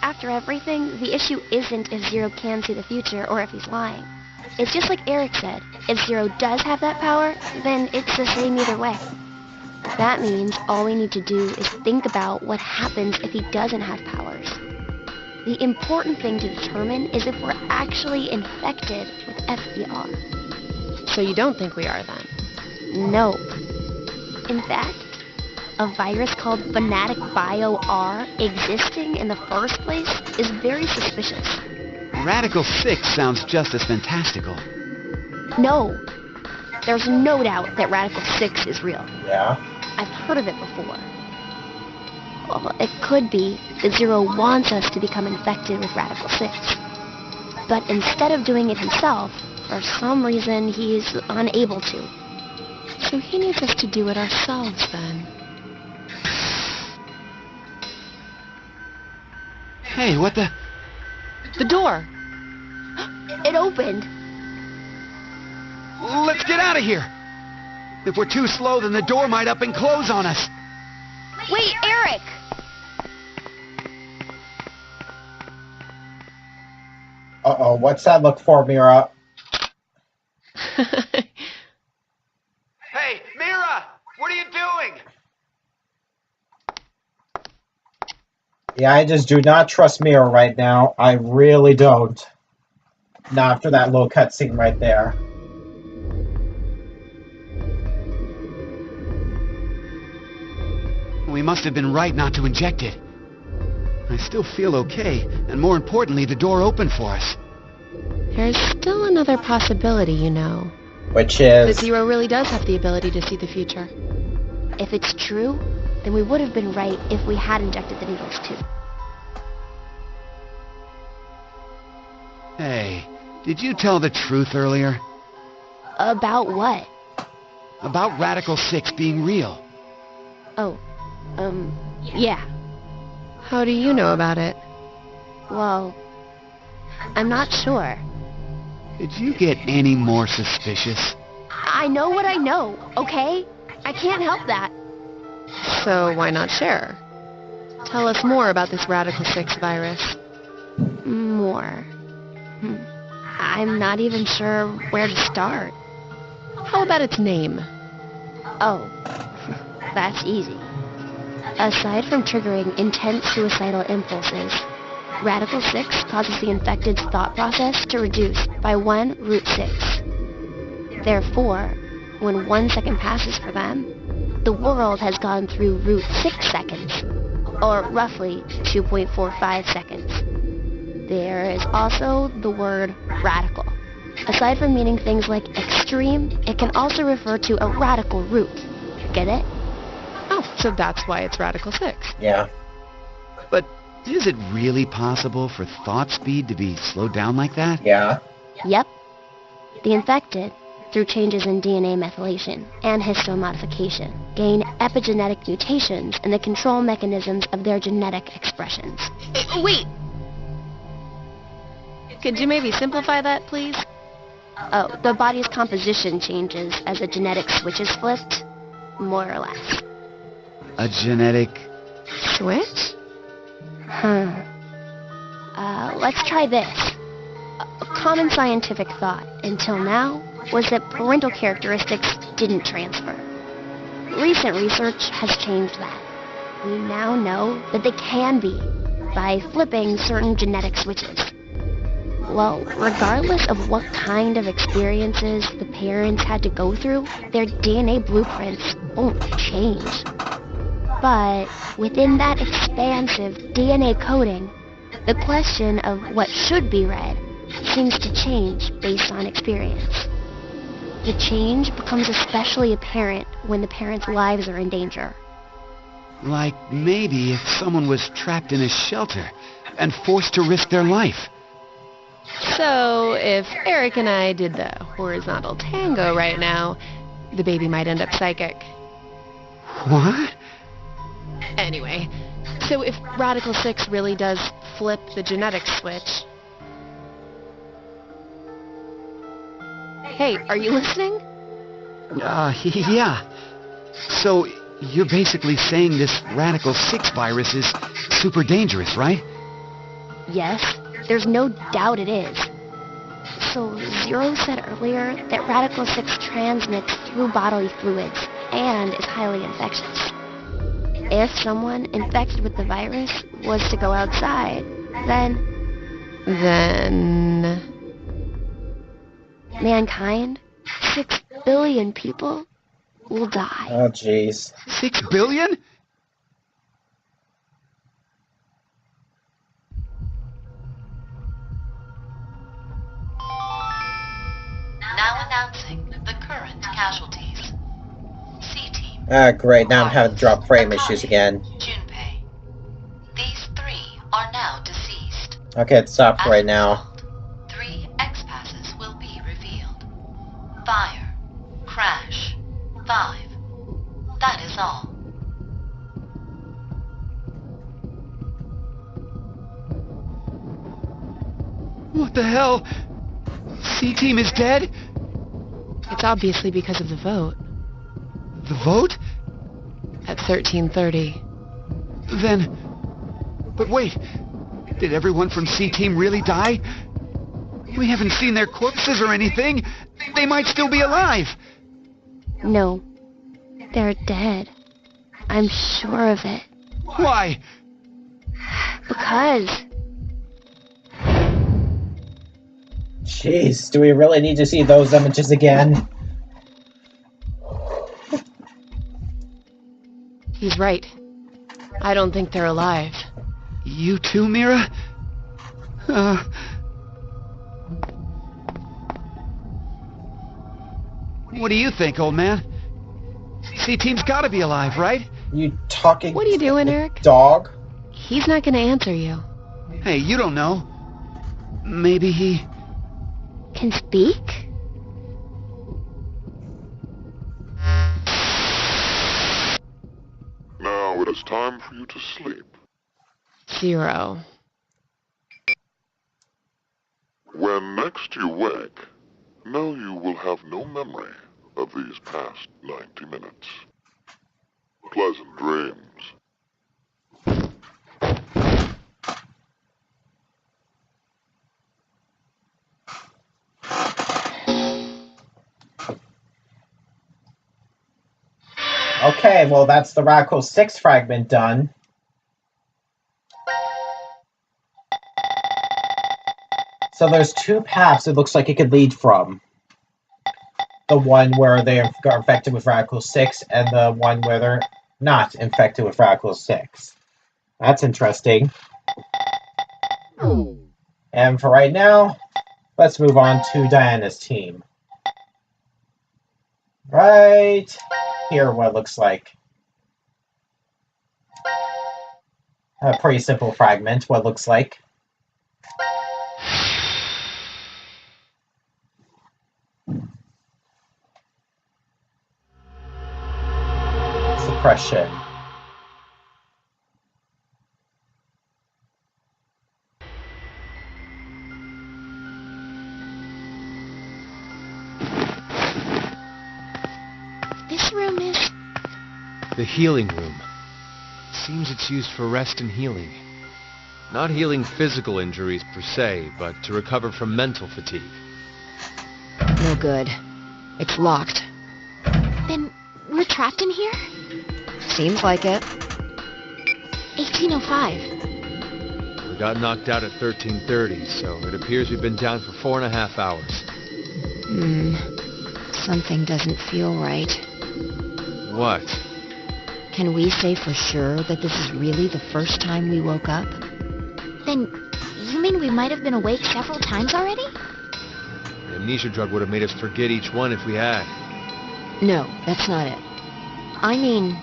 [SPEAKER 2] After everything, the issue isn't if Zero can see the future or if he's lying. It's just like Eric said. If Zero does have that power, then it's the same either way. That means all we need to do is think about what happens if he doesn't have powers. The important thing to determine is if we're actually infected with FDR.
[SPEAKER 6] So you don't think we are then?
[SPEAKER 2] Nope. In fact, a virus called Fanatic Bio R existing in the first place is very suspicious.
[SPEAKER 7] Radical 6 sounds just as fantastical.
[SPEAKER 2] No. There's no doubt that Radical 6 is real.
[SPEAKER 1] Yeah.
[SPEAKER 2] I've heard of it before. Well, it could be that Zero wants us to become infected with Radical 6. But instead of doing it himself, for some reason he's unable to.
[SPEAKER 6] So he needs us to do it ourselves then.
[SPEAKER 7] Hey, what the...
[SPEAKER 6] The door!
[SPEAKER 2] It opened!
[SPEAKER 7] Let's get out of here! If we're too slow, then the door might up and close on us.
[SPEAKER 2] Wait, Eric!
[SPEAKER 1] Uh-oh, what's that look for, Mira?
[SPEAKER 7] Hey, Mira! What are you doing?
[SPEAKER 1] Yeah, I just do not trust Mira right now. I really don't. Not after that little cutscene right there.
[SPEAKER 7] We must have been right not to inject it. I still feel okay, and more importantly, the door opened for us.
[SPEAKER 6] There's still another possibility, you know.
[SPEAKER 1] Which
[SPEAKER 6] That
[SPEAKER 1] is...
[SPEAKER 6] Zero really does have the ability to see the future.
[SPEAKER 2] If it's true, then we would have been right if we had injected the needles too.
[SPEAKER 7] Hey, did you tell the truth earlier?
[SPEAKER 2] About what?
[SPEAKER 7] About Radical 6 being real.
[SPEAKER 2] Oh, yeah.
[SPEAKER 6] How do you know about it?
[SPEAKER 2] Well, I'm not sure.
[SPEAKER 7] Did you get any more suspicious?
[SPEAKER 2] I know what I know, okay? I can't help that.
[SPEAKER 6] So why not share? Tell us more about this Radical 6 virus.
[SPEAKER 2] More. I'm not even sure where to start.
[SPEAKER 6] How about its name?
[SPEAKER 2] Oh, that's easy. Aside from triggering intense suicidal impulses, Radical 6 causes the infected's thought process to reduce by 1 root 6. Therefore, when 1 second passes for them, the world has gone through root 6 seconds, or roughly 2.45 seconds. There is also the word radical. Aside from meaning things like extreme, it can also refer to a radical root. Get it?
[SPEAKER 6] Oh, so that's why it's Radical 6.
[SPEAKER 1] Yeah.
[SPEAKER 7] But is it really possible for thought speed to be slowed down like that?
[SPEAKER 1] Yeah.
[SPEAKER 2] Yep. The infected, through changes in DNA methylation and histone modification, gain epigenetic mutations in the control mechanisms of their genetic expressions.
[SPEAKER 6] Wait! Could you maybe simplify that, please?
[SPEAKER 2] Oh, the body's composition changes as a genetic switch is flipped, more or less.
[SPEAKER 7] A genetic...
[SPEAKER 6] Switch?
[SPEAKER 2] Let's try this. A common scientific thought, until now, was that parental characteristics didn't transfer. Recent research has changed that. We now know that they can be, by flipping certain genetic switches. Well, regardless of what kind of experiences the parents had to go through, their DNA blueprints won't change. But within that expansive DNA coding, the question of what should be read seems to change based on experience. The change becomes especially apparent when the parents' lives are in danger.
[SPEAKER 7] Like maybe if someone was trapped in a shelter and forced to risk their life.
[SPEAKER 6] So, if Eric and I did the horizontal tango right now, the baby might end up psychic.
[SPEAKER 7] What?
[SPEAKER 6] Anyway, so if Radical 6 really does flip the genetic switch... Hey, are you listening?
[SPEAKER 7] Yeah. So, you're basically saying this Radical 6 virus is super dangerous, right?
[SPEAKER 2] Yes, there's no doubt it is. So, Zero said earlier that Radical 6 transmits through bodily fluids and is highly infectious. If someone infected with the virus was to go outside, then mankind, 6 billion people, will die.
[SPEAKER 1] Oh, jeez.
[SPEAKER 7] 6 billion?
[SPEAKER 11] Now announcing the current casualties. C-Team.
[SPEAKER 1] Ah, great. Now I'm having to drop frame issues again.
[SPEAKER 11] Junpei. These 3 are now deceased.
[SPEAKER 1] Okay, it stopped
[SPEAKER 11] As
[SPEAKER 1] right
[SPEAKER 11] a
[SPEAKER 1] now.
[SPEAKER 11] result, 3 X-passes will be revealed. Fire. Crash. 5. That is all.
[SPEAKER 7] What the hell? C-Team is dead?
[SPEAKER 6] It's obviously because of the vote.
[SPEAKER 7] The vote?
[SPEAKER 6] At 13:30.
[SPEAKER 7] Then... But wait, did everyone from C-Team really die? We haven't seen their corpses or anything. They might still be alive.
[SPEAKER 2] No, they're dead. I'm sure of it.
[SPEAKER 7] Why?
[SPEAKER 2] Because
[SPEAKER 1] Jeez, do we really need to see those images again?
[SPEAKER 6] He's right. I don't think they're alive.
[SPEAKER 7] You too, Mira? What do you think, old man? C-Team's gotta be alive, right?
[SPEAKER 1] You talking
[SPEAKER 6] What are you doing, Eric?
[SPEAKER 1] dog?
[SPEAKER 6] He's not gonna answer you.
[SPEAKER 7] Hey, you don't know. Maybe he...
[SPEAKER 2] can speak?
[SPEAKER 5] Now it is time for you to sleep.
[SPEAKER 6] Zero.
[SPEAKER 5] When next you wake, know you will have no memory of these past 90 minutes. Pleasant dreams.
[SPEAKER 1] Okay, well that's the Radical 6 fragment done. So there's 2 paths it looks like it could lead from. The one where they are infected with Radical 6 and the one where they're not infected with Radical 6. That's interesting. And for right now, let's move on to Diana's team. Right here, what it looks like. A pretty simple fragment, what it looks like. Suppression.
[SPEAKER 2] This room is...
[SPEAKER 8] The healing room. Seems it's used for rest and healing. Not healing physical injuries per se, but to recover from mental fatigue.
[SPEAKER 6] No good. It's locked.
[SPEAKER 10] Then we're trapped in here?
[SPEAKER 6] Seems like it.
[SPEAKER 10] 1805.
[SPEAKER 8] We got knocked out at 13:30, so it appears we've been down for 4.5 hours.
[SPEAKER 9] Something doesn't feel right.
[SPEAKER 8] What?
[SPEAKER 9] Can we say for sure that this is really the first time we woke up?
[SPEAKER 10] Then you mean we might have been awake several times already?
[SPEAKER 8] The amnesia drug would have made us forget each one if we had.
[SPEAKER 6] No, that's not it. I mean,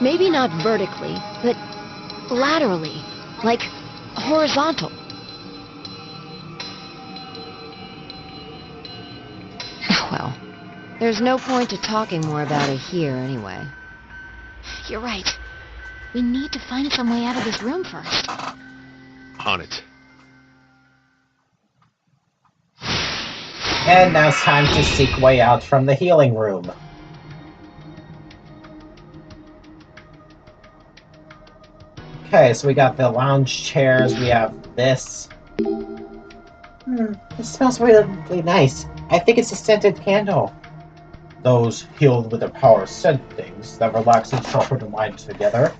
[SPEAKER 6] maybe not vertically, but laterally, like horizontal. Well, there's no point to talking more about it here anyway.
[SPEAKER 10] You're right. We need to find some way out of this room first.
[SPEAKER 8] On it.
[SPEAKER 1] And now it's time to seek way out from the healing room. Okay, so we got the lounge chairs, we have this. It smells really nice. I think it's a scented candle. Those healed with the power of scent things that relax and sharpen the mind together.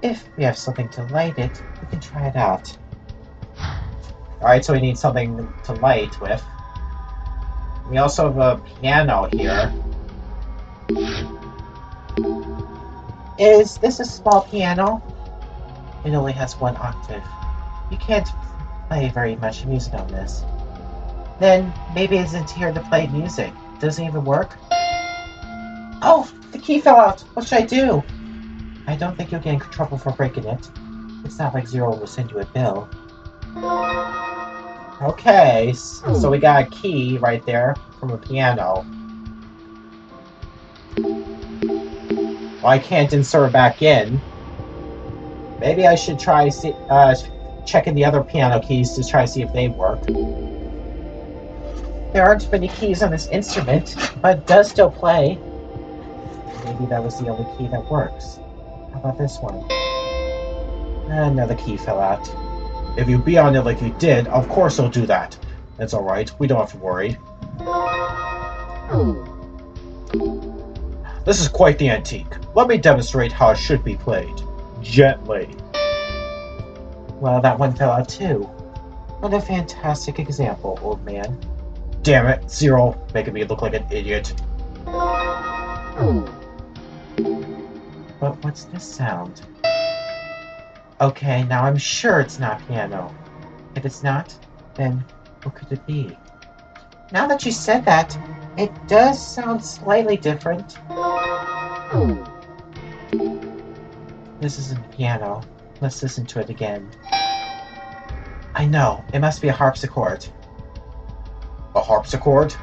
[SPEAKER 1] If we have something to light it, we can try it out. Alright, so we need something to light with. We also have a piano here. Is this a small piano? It only has one octave. You can't play very much music on this. Then maybe it isn't here to play music. Doesn't even work? Oh, the key fell out. What should I do? I don't think you'll get in trouble for breaking it. It's not like Zero will send you a bill. Okay, so we got a key right there from a piano. Well, I can't insert it back in. Maybe I should try checking the other piano keys to try to see if they work. There aren't many keys on this instrument, but it does still play. Maybe that was the only key that works. How about this one? Another key fell out. If you be on it like you did, of course it'll do that. That's alright, we don't have to worry. This is quite the antique. Let me demonstrate how it should be played. Gently. Well, that one fell out too. What a fantastic example, old man. Damn it, Zero, making me look like an idiot. But what's this sound? Okay, now I'm sure it's not piano. If it's not, then what could it be? Now that you said that, it does sound slightly different. This isn't piano. Let's listen to it again. I know, it must be a harpsichord. A harpsichord?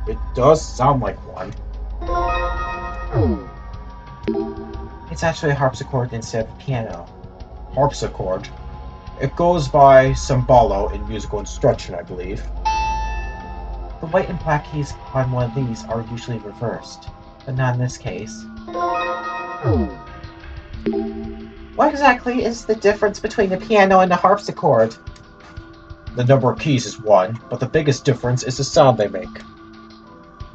[SPEAKER 1] It does sound like one. It's actually a harpsichord instead of a piano. Harpsichord? It goes by cembalo in musical instruction, I believe. The white and black keys on one of these are usually reversed, but not in this case. What exactly is the difference between the piano and the harpsichord? The number of keys is one, but the biggest difference is the sound they make.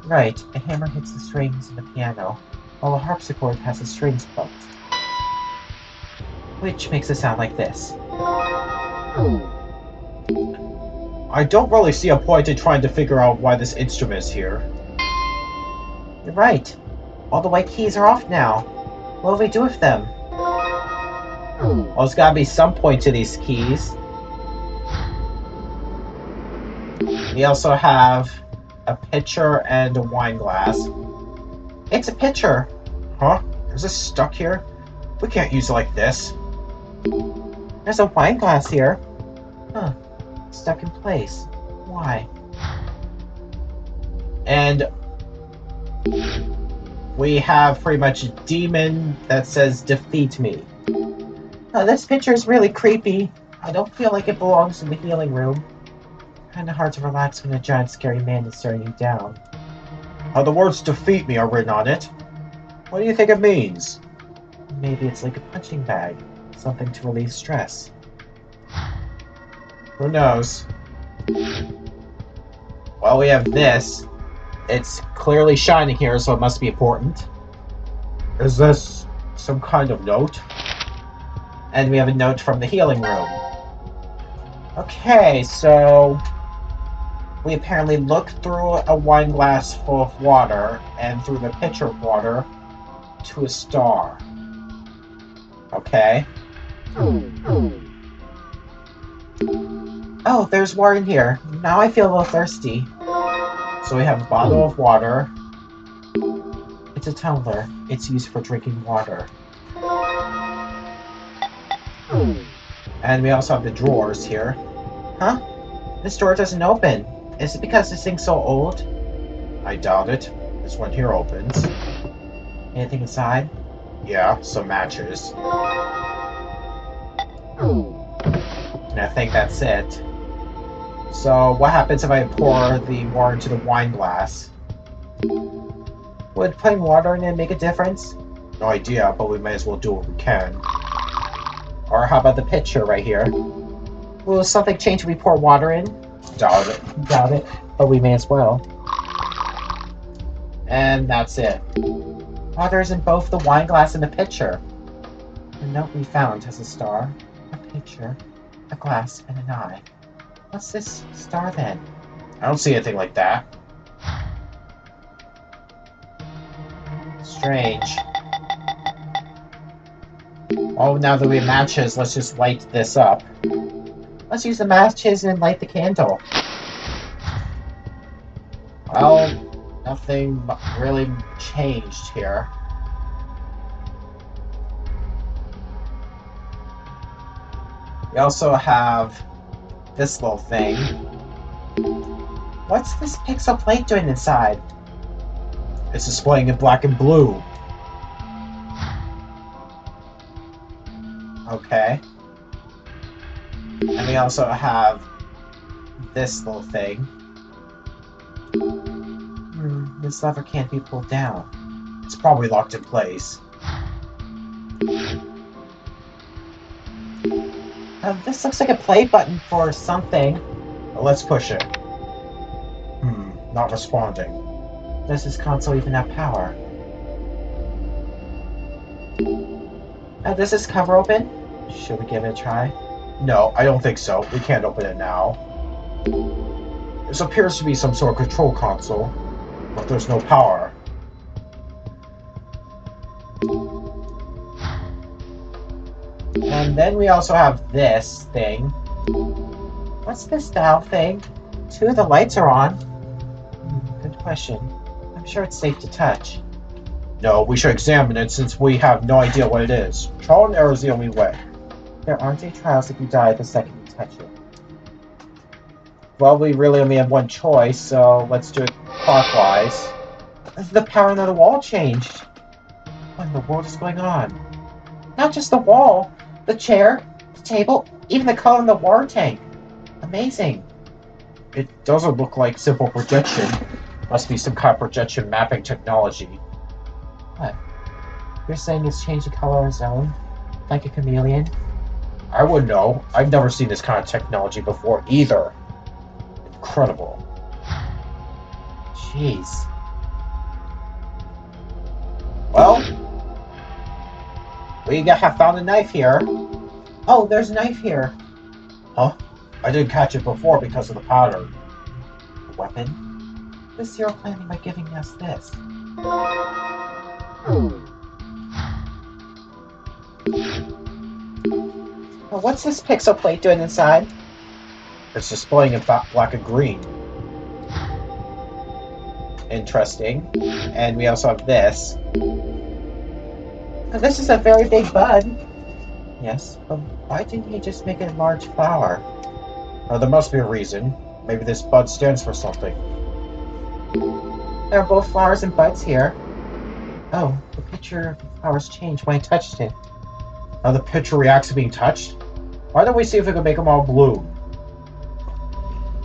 [SPEAKER 1] Right, a hammer hits the strings in the piano, while a harpsichord has the strings plucked. Which makes it sound like this. I don't really see a point in trying to figure out why this instrument is here. You're right. All the white keys are off now. What will we do with them? Well, there's gotta be some point to these keys. We also have a pitcher and a wine glass. It's a pitcher! Huh? Is this stuck here? We can't use it like this. There's a wine glass here. Huh. Stuck in place. Why? And we have pretty much a demon that says, defeat me. This picture is really creepy. I don't feel like it belongs in the healing room. Kinda hard to relax when a giant scary man is staring you down. The words defeat me are written on it. What do you think it means? Maybe it's like a punching bag. Something to relieve stress. Who knows? Well, we have this. It's clearly shining here, so it must be important. Is this some kind of note? And we have a note from the healing room. Okay, so we apparently looked through a wine glass full of water and through the pitcher of water to a star. Okay. Oh, there's water in here. Now I feel a little thirsty. So we have a bottle of water. It's a tumbler. It's used for drinking water. And we also have the drawers here. Huh? This door doesn't open. Is it because this thing's so old? I doubt it. This one here opens. Anything inside? Yeah, some matches. And I think that's it. So, what happens if I pour the water into the wine glass? Would putting water in it make a difference? No idea, but we may as well do what we can. Or how about the pitcher right here? Will something change if we pour water in? Doubt it. Doubt it. But we may as well. And that's it. Water is in both the wine glass and the pitcher. The note we found has a star, a pitcher, a glass, and an eye. What's this star then? I don't see anything like that. Strange. Oh, now that we have matches, let's just light this up. Let's use the matches and light the candle. Well, nothing really changed here. We also have this little thing. What's this pixel plate doing inside? It's displaying in black and blue. Okay. And we also have this little thing. This lever can't be pulled down. It's probably locked in place. This looks like a play button for something. Well, let's push it. Not responding. Does this console even have power? Does this cover open? Should we give it a try? No, I don't think so. We can't open it now. This appears to be some sort of control console, but there's no power. And then we also have this thing. What's this dial thing? Two of the lights are on. Good question. I'm sure it's safe to touch. No, we should examine it since we have no idea what it is. Trial and error is the only way. There aren't any trials if you die the second you touch it. Well, we really only have one choice, so let's do it clockwise. The power on the wall changed. What in the world is going on? Not just the wall, the chair, the table, even the color in the water tank. Amazing. It doesn't look like simple projection. Must be some kind of projection mapping technology. What? You're saying it's changed the color on its own? Like a chameleon? I wouldn't know. I've never seen this kind of technology before either. Incredible. Jeez. Well, we have found a knife here. Oh, there's a knife here. Huh? I didn't catch it before because of the powder. A weapon? What is Zero planning by giving us this? Well, what's this pixel plate doing inside? It's displaying in black and green. Interesting. And we also have this. Now, this is a very big bud. Yes, but why didn't he just make a large flower? Oh, there must be a reason. Maybe this bud stands for something. There are both flowers and buds here. Oh, the picture of the flowers changed when I touched it. Oh, the picture reacts to being touched? Why don't we see if we can make them all blue?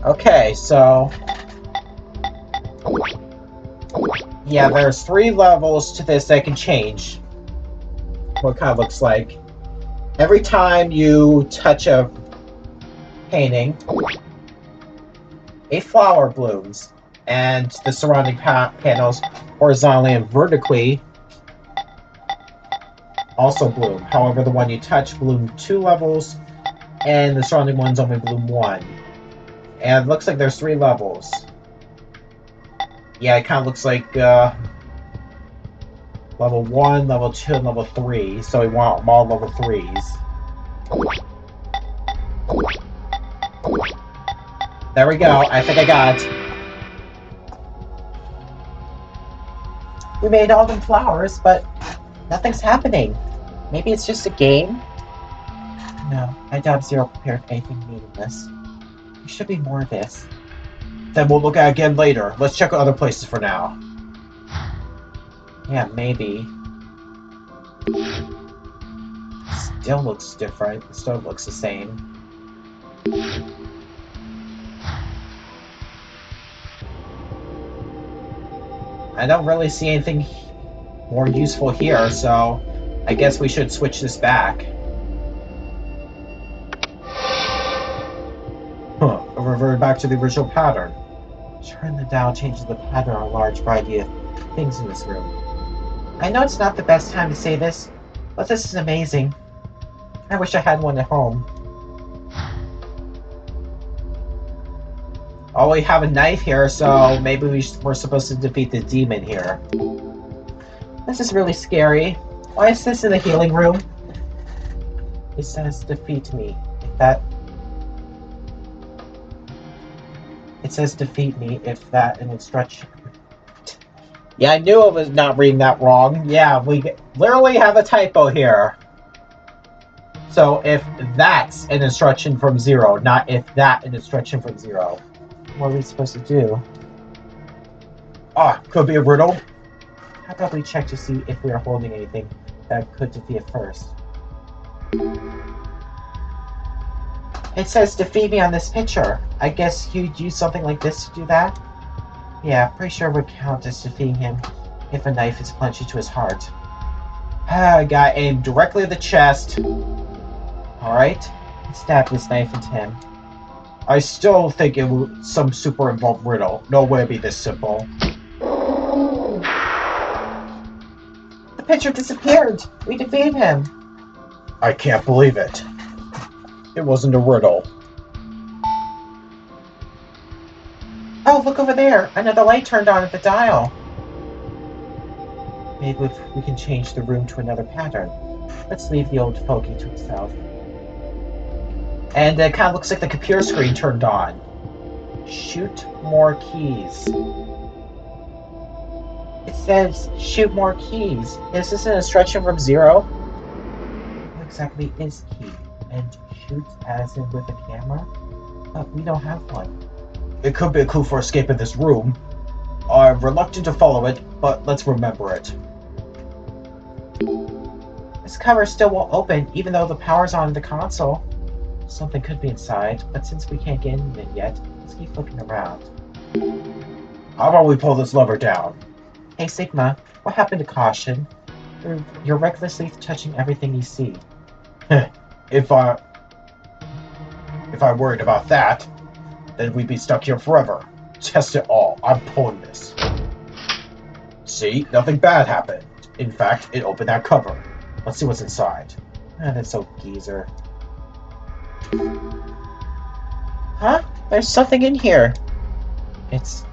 [SPEAKER 1] Okay, so... yeah, there's 3 levels to this that can change. What it kind of looks like. Every time you touch a painting, a flower blooms, and the surrounding panels, horizontally and vertically, also bloom. However, the one you touch bloom 2 levels, and the surrounding ones only bloom 1. And it looks like there's 3 levels. Yeah, it kind of looks like level 1, level 2, and level 3. So we want them all level 3s. There we go. I think I got it. We made all them flowers, but nothing's happening. Maybe it's just a game? No, I doubt Zero prepared anything meaningless. There should be more of this. Then we'll look at it again later. Let's check other places for now. Yeah, maybe. Still looks different. It still looks the same. I don't really see anything more useful here, so I guess we should switch this back. revert back to the original pattern. Turn the dial changes the pattern on a large variety of things in this room. I know it's not the best time to say this, but this is amazing. I wish I had one at home. Oh, we have a knife here, so maybe we're supposed to defeat the demon here. This is really scary. Why is this in the healing room? It says defeat me. It says defeat me if that an instruction. Yeah, I knew I was not reading that wrong. Yeah, we literally have a typo here. So if that's an instruction from Zero, not if that an instruction from Zero. What are we supposed to do? Ah, could be a riddle. How about we check to see if we are holding anything that could defeat it first? It says defeat me on this picture. I guess you'd use something like this to do that? Yeah, pretty sure it would count as defeating him if a knife is plunged into his heart. I got aimed directly at the chest. Alright, stab this knife into him. I still think it was some super involved riddle. No way it'd be this simple. The picture disappeared! We defeated him! I can't believe it. It wasn't a riddle. Oh, look over there! Another light turned on at the dial. Maybe we can change the room to another pattern. Let's leave the old fogey to himself. And it kind of looks like the computer screen turned on. Shoot more keys. It says shoot more keys. Is this an instruction from Zero? What exactly is key? And shoot as in with a camera? But we don't have one. It could be a clue for escaping this room. I'm reluctant to follow it, but let's remember it. This cover still won't open, even though the power's on the console. Something could be inside, but since we can't get in it yet, let's keep looking around. How about we pull this lever down? Hey Sigma, what happened to caution? You're recklessly touching everything you see. If I worried about that, then we'd be stuck here forever. Test it all. I'm pulling this. See? Nothing bad happened. In fact, it opened that cover. Let's see what's inside. That's so geezer. Huh? There's something in here. It's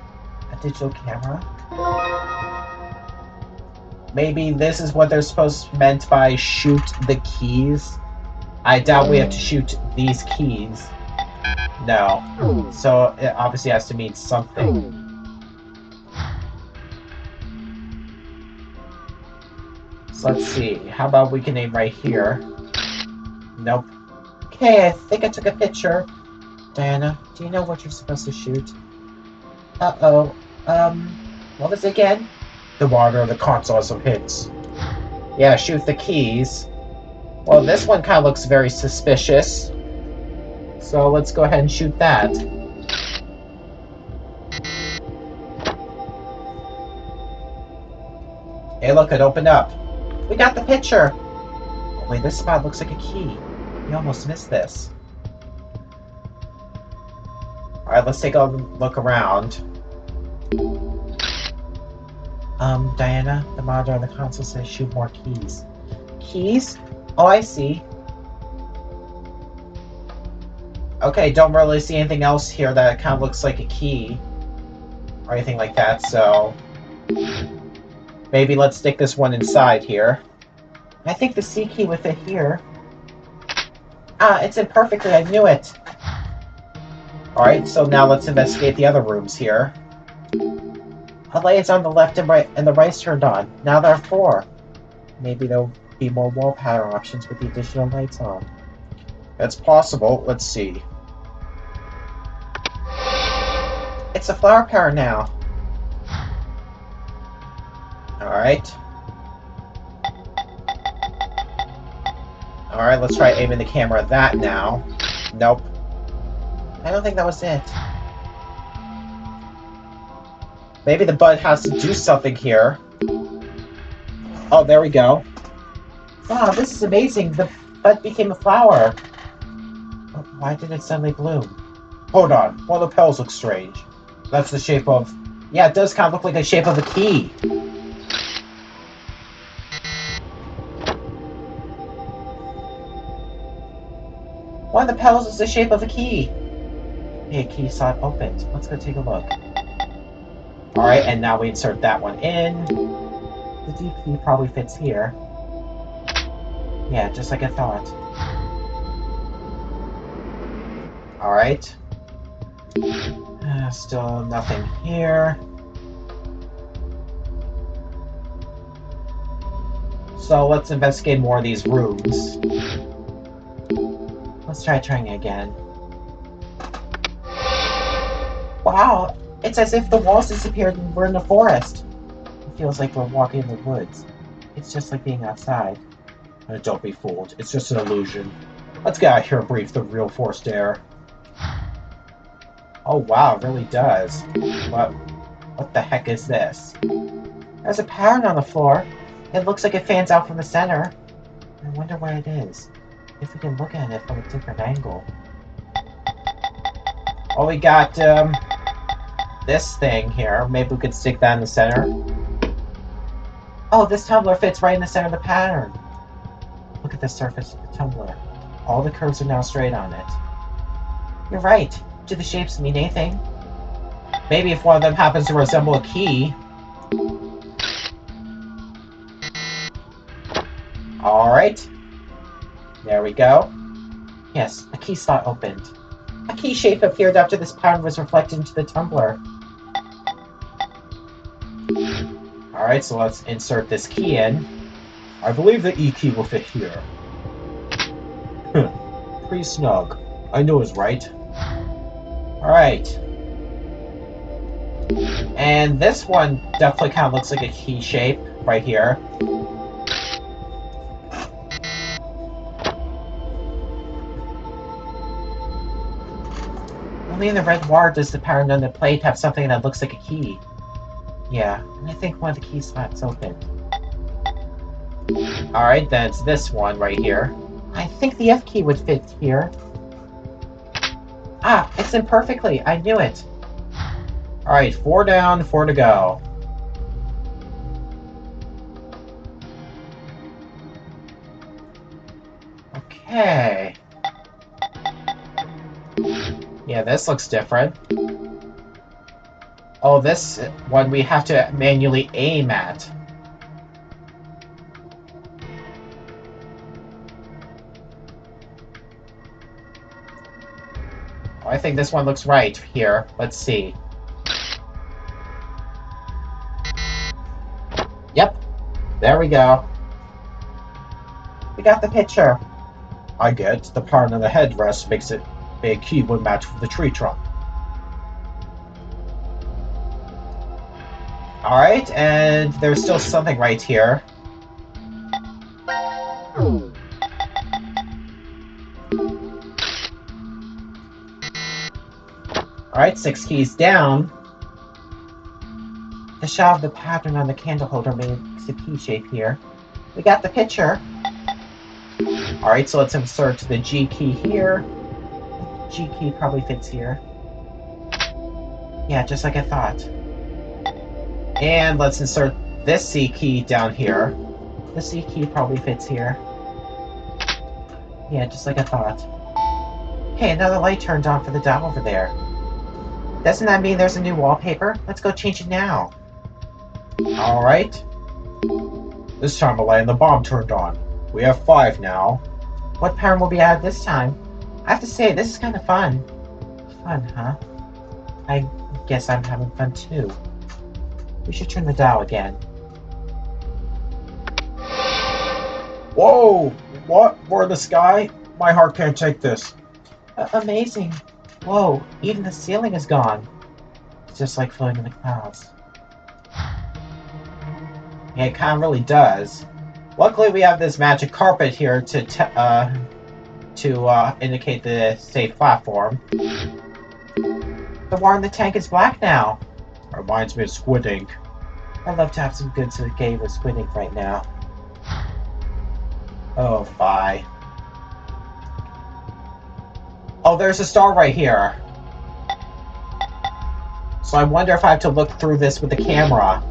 [SPEAKER 1] a digital camera. Maybe this is what they're meant by shoot the keys. I doubt we have to shoot these keys. No. So it obviously has to mean something. So let's see. How about we can aim right here? Nope. Okay, I think I took a picture. Diana, do you know what you're supposed to shoot? Uh-oh. What was it again? The water of the console has some hints. Yeah, shoot the keys. Well, this one kind of looks very suspicious. So let's go ahead and shoot that. Hey, look, it opened up. We got the picture! Only this spot looks like a key. We almost missed this. Alright, let's take a look around. Diana, the monitor on the console says shoot more keys. Keys? Oh, I see. Okay, don't really see anything else here that kind of looks like a key. Or anything like that, so... maybe let's stick this one inside here. I think the C key with it here. Ah, it's in perfectly, I knew it! Alright, so now let's investigate the other rooms here. The lights on the left and right, and the right's turned on. Now there are 4. Maybe there'll be more wall pattern options with the additional lights on. That's possible. Let's see. It's a flower power now. Alright. Alright, let's try aiming the camera at that now. Nope. I don't think that was it. Maybe the bud has to do something here. Oh, there we go. Wow, this is amazing. The bud became a flower. Why did it suddenly bloom? Hold on. One of the pedals looks strange. That's the shape of... Yeah, it does kind of look like the shape of a key. One of the pedals is the shape of a key. Hey, key slot opened. Let's go take a look. Alright, and now we insert that one in. The D key probably fits here. Yeah, just like I thought. Alright. Still nothing here. So let's investigate more of these rooms. Let's try trying again. Wow, it's as if the walls disappeared and we're in the forest. It feels like we're walking in the woods. It's just like being outside. Don't be fooled, it's just an illusion. Let's get out of here and breathe the real forest air. Oh wow, it really does. What the heck is this? There's a pattern on the floor. It looks like it fans out from the center. I wonder what it is. If we can look at it from a different angle. Oh, we got, this thing here. Maybe we could stick that in the center. Oh, this tumbler fits right in the center of the pattern. Look at the surface of the tumbler. All the curves are now straight on it. You're right. Do the shapes mean anything? Maybe if one of them happens to resemble a key. Alright. There we go. Yes, a key slot opened. A key shape appeared after this pattern was reflected into the tumbler. Alright, so let's insert this key in. I believe the E key will fit here. Pretty snug. I know it's right. Alright. And this one definitely kind of looks like a key shape right here. Only in the red wire does the pattern on the plate have something that looks like a key. Yeah, and I think one of the key slots opened. Alright, then it's this one right here. I think the F key would fit here. Ah, it's in perfectly. I knew it. Alright, 4 down, 4 to go. Okay. Yeah, this looks different. Oh, this one we have to manually aim at. Oh, I think this one looks right here. Let's see. Yep. There we go. We got the picture. I get the pattern on the headrest makes it a key would match with the tree trunk. Alright, and there's still something right here. Alright, 6 keys down. The shadow of the pattern on the candle holder makes a key shape here. We got the picture. Alright, so let's insert the G key here. G key probably fits here. Yeah, just like I thought. And let's insert this C key down here. The C key probably fits here. Yeah, just like I thought. Hey, another light turned on for the dial over there. Doesn't that mean there's a new wallpaper? Let's go change it now. Alright. This time a light and the bomb turned on. We have 5 now. What pattern will be added this time? I have to say, this is kind of fun. Fun, huh? I guess I'm having fun too. We should turn the dial again. Whoa! What? We're in the sky? My heart can't take this. Amazing. Whoa, even the ceiling is gone. It's just like floating in the clouds. Yeah, it kind of really does. Luckily, we have this magic carpet here to indicate the safe platform. The water in the tank is black now. Reminds me of squid ink. I'd love to have some good game with squid ink right now. Oh, bye. Oh, there's a star right here. So I wonder if I have to look through this with the camera.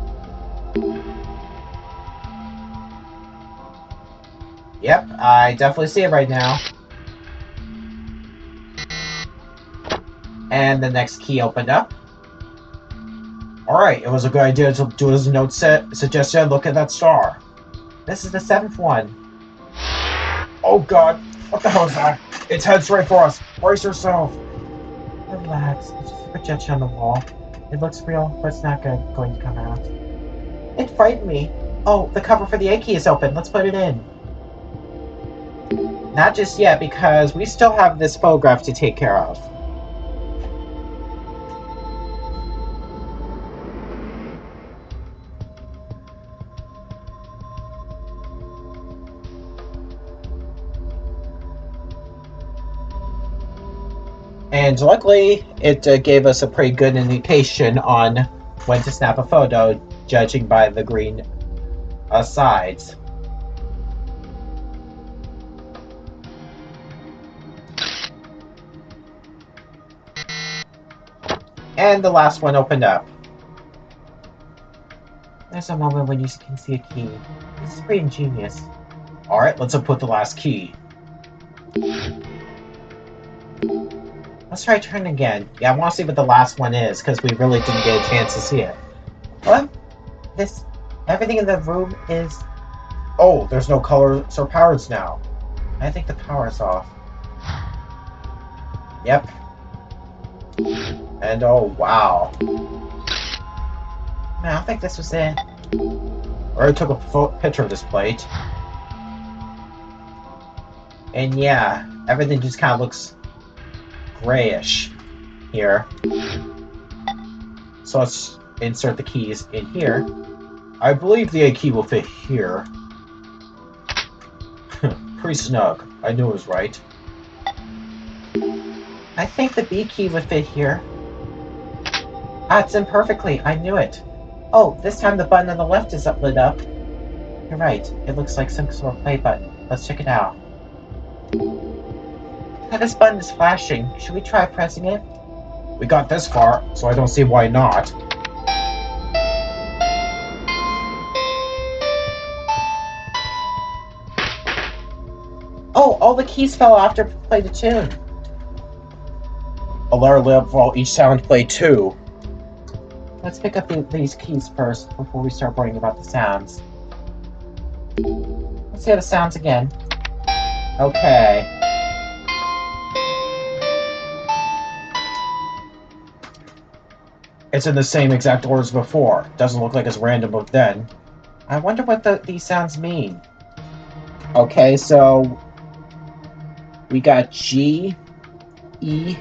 [SPEAKER 1] Yep, I definitely see it right now. And the next key opened up. Alright, it was a good idea to do as a note suggested. Look at that star. This is the 7th one. Oh god, what the hell is that? It's heads right for us. Brace yourself. Relax, it's just a projection on the wall. It looks real, but it's not going to come out. It frightened me. Oh, the cover for the A key is open. Let's put it in. Not just yet, because we still have this photograph to take care of. And luckily, it gave us a pretty good indication on when to snap a photo, judging by the green sides. And the last one opened up. There's a moment when you can see a key. This is pretty ingenious. Alright, let's put the last key. Let's try turning again. Yeah, I want to see what the last one is, because we really didn't get a chance to see it. What? Everything in the room is... Oh, there's no colors or powers now. I think the power's off. Yep. And oh, wow. Man, I don't think this was it. I already took a picture of this plate. And yeah, everything just kind of looks grayish here. So let's insert the keys in here. I believe the A key will fit here. Pretty snug. I knew it was right. I think the B key would fit here. Ah, it's in perfectly. I knew it. Oh, this time the button on the left is lit up. You're right. It looks like some sort of play button. Let's check it out. Now this button is flashing. Should we try pressing it? We got this far, so I don't see why not. Oh, all the keys fell after play the tune. A letter lit up while each sound played too. Let's pick up these keys first before we start worrying about the sounds. Let's hear the sounds again. Okay. It's in the same exact order as before. Doesn't look like it's random but then. I wonder what these sounds mean. Okay, so we got G, E,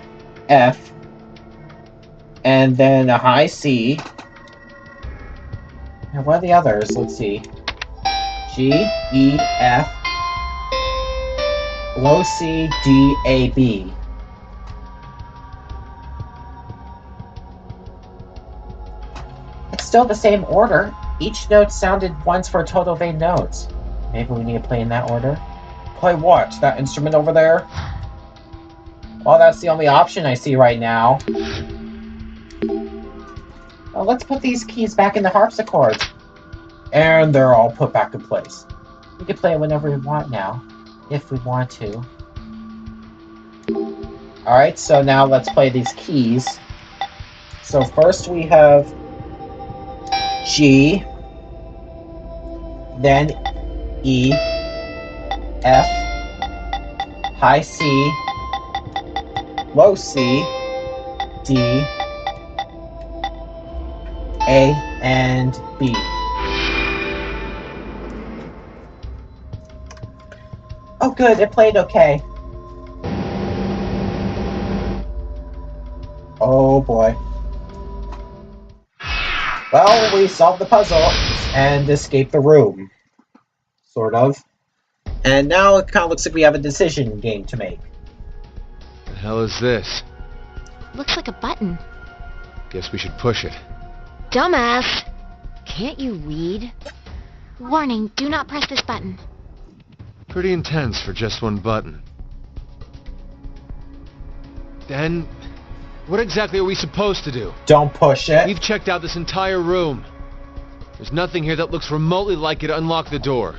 [SPEAKER 1] F, and then a high C. And what are the others? Let's see. G, E, F, low C, D, A, B. It's still the same order. Each note sounded once for a total of 8 notes. Maybe we need to play in that order. Play what? That instrument over there? Well, that's the only option I see right now. Well, let's put these keys back in the harpsichord. And they're all put back in place. We can play it whenever we want now, if we want to. Alright, so now let's play these keys. So first we have G, then E, F, high C, low C, D, A, and B. Oh good, it played okay. Oh boy. Well, we solved the puzzle and escaped the room. Sort of. And now it kind of looks like we have a decision game to make.
[SPEAKER 8] The hell is this?
[SPEAKER 10] Looks like a button.
[SPEAKER 8] Guess we should push it.
[SPEAKER 10] Dumbass! Can't you read? Warning, do not press this button.
[SPEAKER 8] Pretty intense for just one button. Then, What exactly are we supposed to do?
[SPEAKER 1] Don't push it.
[SPEAKER 8] We've checked out this entire room. There's nothing here that looks remotely like it to unlock the door.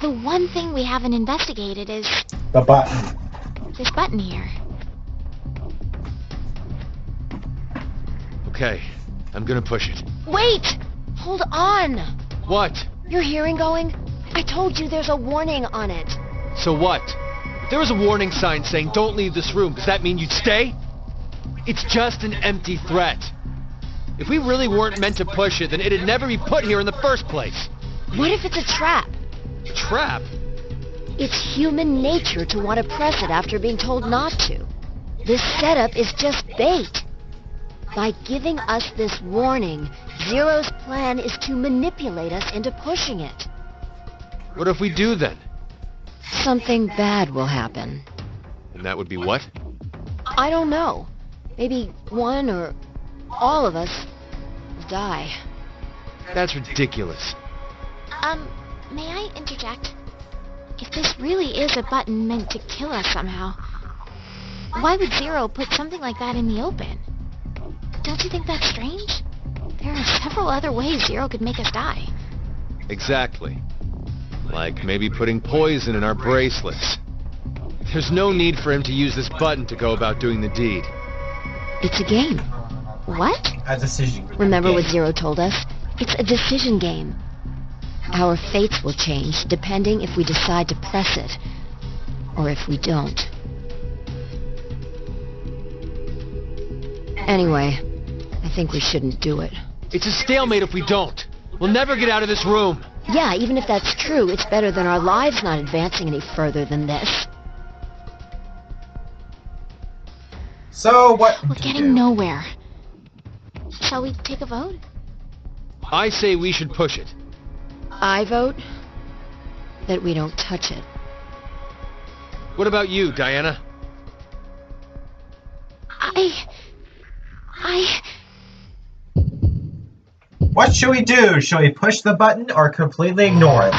[SPEAKER 10] The one thing we haven't investigated is
[SPEAKER 1] The button.
[SPEAKER 10] this button here.
[SPEAKER 8] Okay, I'm gonna push it.
[SPEAKER 6] Wait! Hold on!
[SPEAKER 8] What?
[SPEAKER 6] Your hearing going? I told you there's a warning on it.
[SPEAKER 8] So what? If there was a warning sign saying don't leave this room, does that mean you'd stay? It's just an empty threat. If we really weren't meant to push it, then it'd never be put here in the first place.
[SPEAKER 6] What if it's a trap?
[SPEAKER 8] Trap?
[SPEAKER 6] It's human nature to want to press it after being told not to. This setup is just bait. By giving us this warning, Zero's plan is to manipulate us into pushing it.
[SPEAKER 8] What if we do then?
[SPEAKER 6] Something bad will happen.
[SPEAKER 8] And that would be what?
[SPEAKER 6] I don't know. Maybe one or all of us will die.
[SPEAKER 8] That's ridiculous.
[SPEAKER 10] May I interject? If this really is a button meant to kill us somehow, why would Zero put something like that in the open? Don't you think that's strange? There are several other ways Zero could make us die.
[SPEAKER 8] Exactly. Like maybe putting poison in our bracelets. There's no need for him to use this button to go about doing the deed.
[SPEAKER 6] It's a game.
[SPEAKER 10] What?
[SPEAKER 1] A decision.
[SPEAKER 6] Remember what
[SPEAKER 1] game.
[SPEAKER 6] Zero told us? It's a decision game. Our fates will change depending if we decide to press it, or if we don't. Anyway, I think we shouldn't do it.
[SPEAKER 8] It's a stalemate if we don't. We'll never get out of this room.
[SPEAKER 6] Yeah, even if that's true, it's better than our lives not advancing any further than this.
[SPEAKER 1] So what?
[SPEAKER 10] We're getting nowhere. Shall we take a vote?
[SPEAKER 8] I say we should push it.
[SPEAKER 6] I vote that we don't touch it.
[SPEAKER 8] What about you, Diana?
[SPEAKER 1] What should we do? Should we push the button or completely ignore it?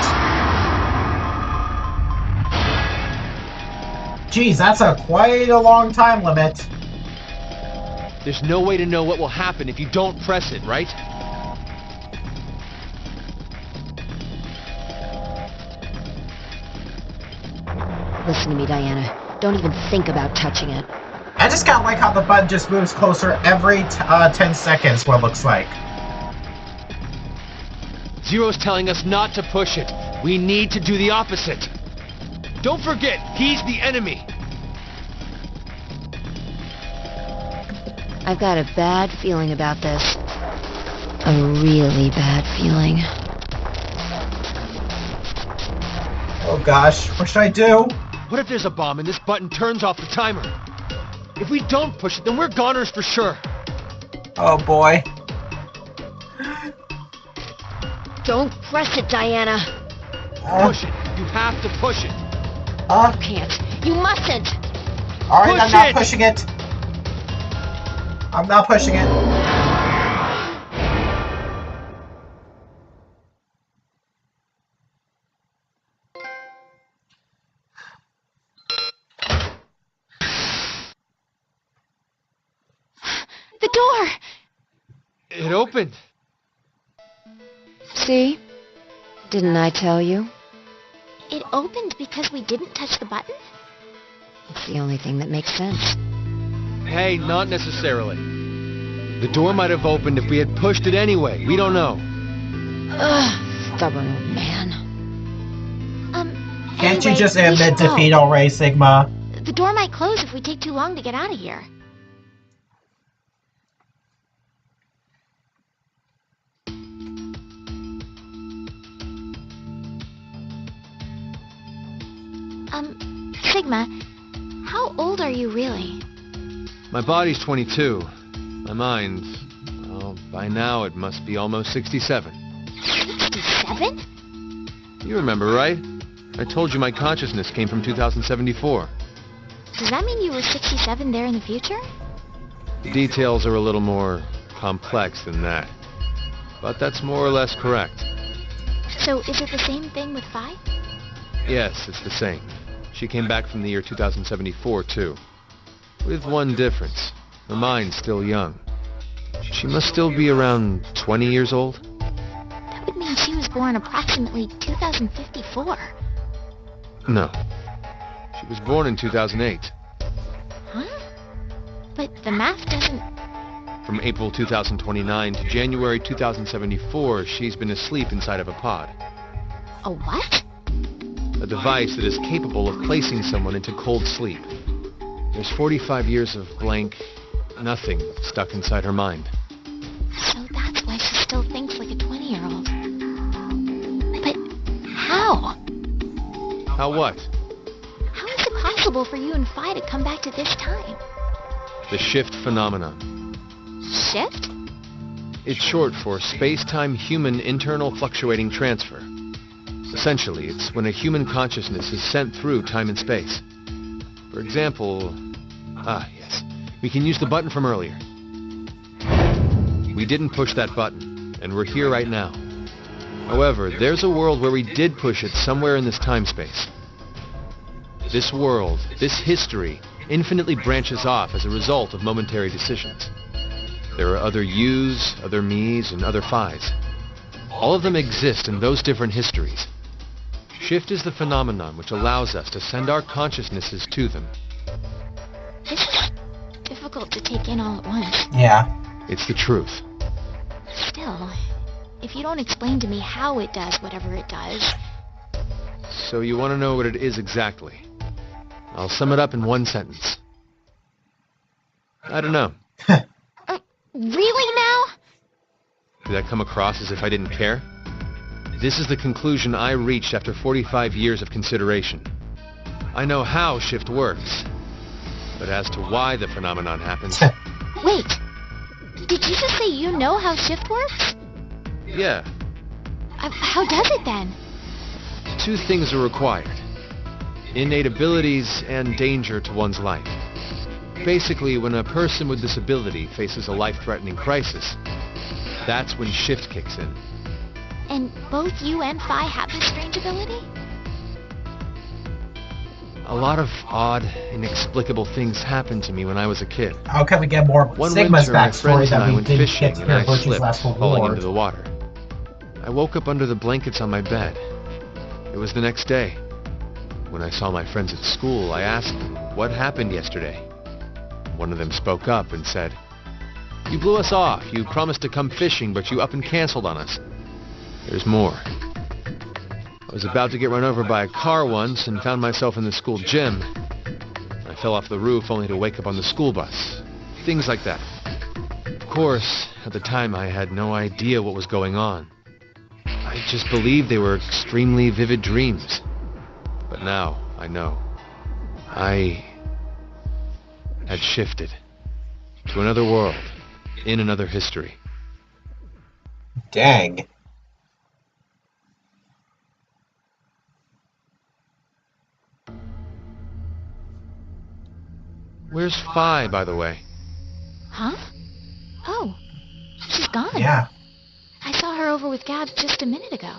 [SPEAKER 1] Geez, that's quite a long time limit.
[SPEAKER 8] There's no way to know what will happen if you don't press it, right?
[SPEAKER 6] Listen to me, Diana. Don't even think about touching it.
[SPEAKER 1] I just kinda like how the button just moves closer every 10 seconds, what it looks like.
[SPEAKER 8] Zero's telling us not to push it. We need to do the opposite. Don't forget, he's the enemy.
[SPEAKER 6] I've got a bad feeling about this. A really bad feeling.
[SPEAKER 1] Oh gosh, what should I do?
[SPEAKER 8] What if there's a bomb and this button turns off the timer? If we don't push it, then we're goners for sure.
[SPEAKER 1] Oh boy.
[SPEAKER 6] Don't press it, Diana.
[SPEAKER 8] Push it. You have to push it.
[SPEAKER 6] You can't. You mustn't.
[SPEAKER 1] Alright,
[SPEAKER 8] Push
[SPEAKER 1] I'm not
[SPEAKER 8] it!
[SPEAKER 1] pushing it. I'm not pushing it.
[SPEAKER 10] The door!
[SPEAKER 8] It opened.
[SPEAKER 6] See? Didn't I tell you?
[SPEAKER 10] It opened because we didn't touch the button?
[SPEAKER 6] It's the only thing that makes sense.
[SPEAKER 8] Hey, not necessarily. The door might have opened if we had pushed it anyway. We don't know.
[SPEAKER 6] Ugh, stubborn old man.
[SPEAKER 1] Can't you
[SPEAKER 10] Anyway,
[SPEAKER 1] just
[SPEAKER 10] we
[SPEAKER 1] admit
[SPEAKER 10] should go.
[SPEAKER 1] defeat already, Sigma?
[SPEAKER 10] The door might close if we take too long to get out of here. Sigma, how old are you really?
[SPEAKER 8] My body's 22. My mind, well, by now it must be almost 67.
[SPEAKER 10] 67?
[SPEAKER 8] You remember, right? I told you my consciousness came from 2074.
[SPEAKER 10] Does that mean you were 67 there in the future?
[SPEAKER 8] The details are a little more complex than that. But that's more or less correct.
[SPEAKER 10] So is it the same thing with 5?
[SPEAKER 8] Yes, it's the same. She came back from the year 2074, too. With one difference. Her mind's still young. She must still be around 20 years old?
[SPEAKER 10] That would mean she was born approximately 2054.
[SPEAKER 8] No. She was born in 2008.
[SPEAKER 10] Huh? But the math doesn't...
[SPEAKER 8] From April 2029 to January 2074, she's been asleep inside of a pod.
[SPEAKER 10] A what?
[SPEAKER 8] A device that is capable of placing someone into cold sleep. There's 45 years of blank, nothing stuck inside her mind.
[SPEAKER 10] So that's why she still thinks like a 20-year-old. But how?
[SPEAKER 8] How what?
[SPEAKER 10] How is it possible for you and Phi to come back to this time?
[SPEAKER 8] The shift phenomenon.
[SPEAKER 10] Shift?
[SPEAKER 8] It's short for space-time human internal fluctuating transfer. Essentially, it's when a human consciousness is sent through time and space. For example... yes. We can use the button from earlier. We didn't push that button, and we're here right now. However, there's a world where we did push it somewhere in this time-space. This world, this history, infinitely branches off as a result of momentary decisions. There are other yous, other me's, and other phi's. All of them exist in those different histories. Shift is the phenomenon which allows us to send our consciousnesses to them.
[SPEAKER 10] This is difficult to take in all at once.
[SPEAKER 1] Yeah.
[SPEAKER 8] It's the truth.
[SPEAKER 10] Still, if you don't explain to me how it does whatever it does...
[SPEAKER 8] So you want to know what it is exactly? I'll sum it up in one sentence. I don't know.
[SPEAKER 10] Really now?
[SPEAKER 8] Did that come across as if I didn't care? This is the conclusion I reached after 45 years of consideration. I know how shift works. But as to why the phenomenon happens...
[SPEAKER 10] Wait! Did you just say you know how shift works?
[SPEAKER 8] Yeah.
[SPEAKER 10] How does it then?
[SPEAKER 8] 2 things are required. Innate abilities and danger to one's life. Basically, when a person with disability faces a life-threatening crisis, that's when shift kicks in.
[SPEAKER 10] And both you and Phi have this strange ability?
[SPEAKER 8] A lot of odd, inexplicable things happened to me when I was a kid.
[SPEAKER 1] How can we get more
[SPEAKER 8] One
[SPEAKER 1] Sigma's
[SPEAKER 8] winter, my
[SPEAKER 1] backstory
[SPEAKER 8] friends and
[SPEAKER 1] that
[SPEAKER 8] I
[SPEAKER 1] we
[SPEAKER 8] went
[SPEAKER 1] didn't
[SPEAKER 8] fishing
[SPEAKER 1] get to
[SPEAKER 8] and
[SPEAKER 1] hear
[SPEAKER 8] I
[SPEAKER 1] Butch's
[SPEAKER 8] slipped,
[SPEAKER 1] last
[SPEAKER 8] falling
[SPEAKER 1] reward?
[SPEAKER 8] into the water. I woke up under the blankets on my bed. It was the next day. When I saw my friends at school, I asked them, what happened yesterday? One of them spoke up and said, "You blew us off. You promised to come fishing, but you up and canceled on us." There's more. I was about to get run over by a car once and found myself in the school gym. I fell off the roof only to wake up on the school bus. Things like that. Of course, at the time I had no idea what was going on. I just believed they were extremely vivid dreams. But now, I know. I had shifted to another world, in another history.
[SPEAKER 1] Dang.
[SPEAKER 8] Where's Phi, by the way?
[SPEAKER 10] Huh? Oh, she's gone.
[SPEAKER 1] Yeah.
[SPEAKER 10] I saw her over with Gab just a minute ago.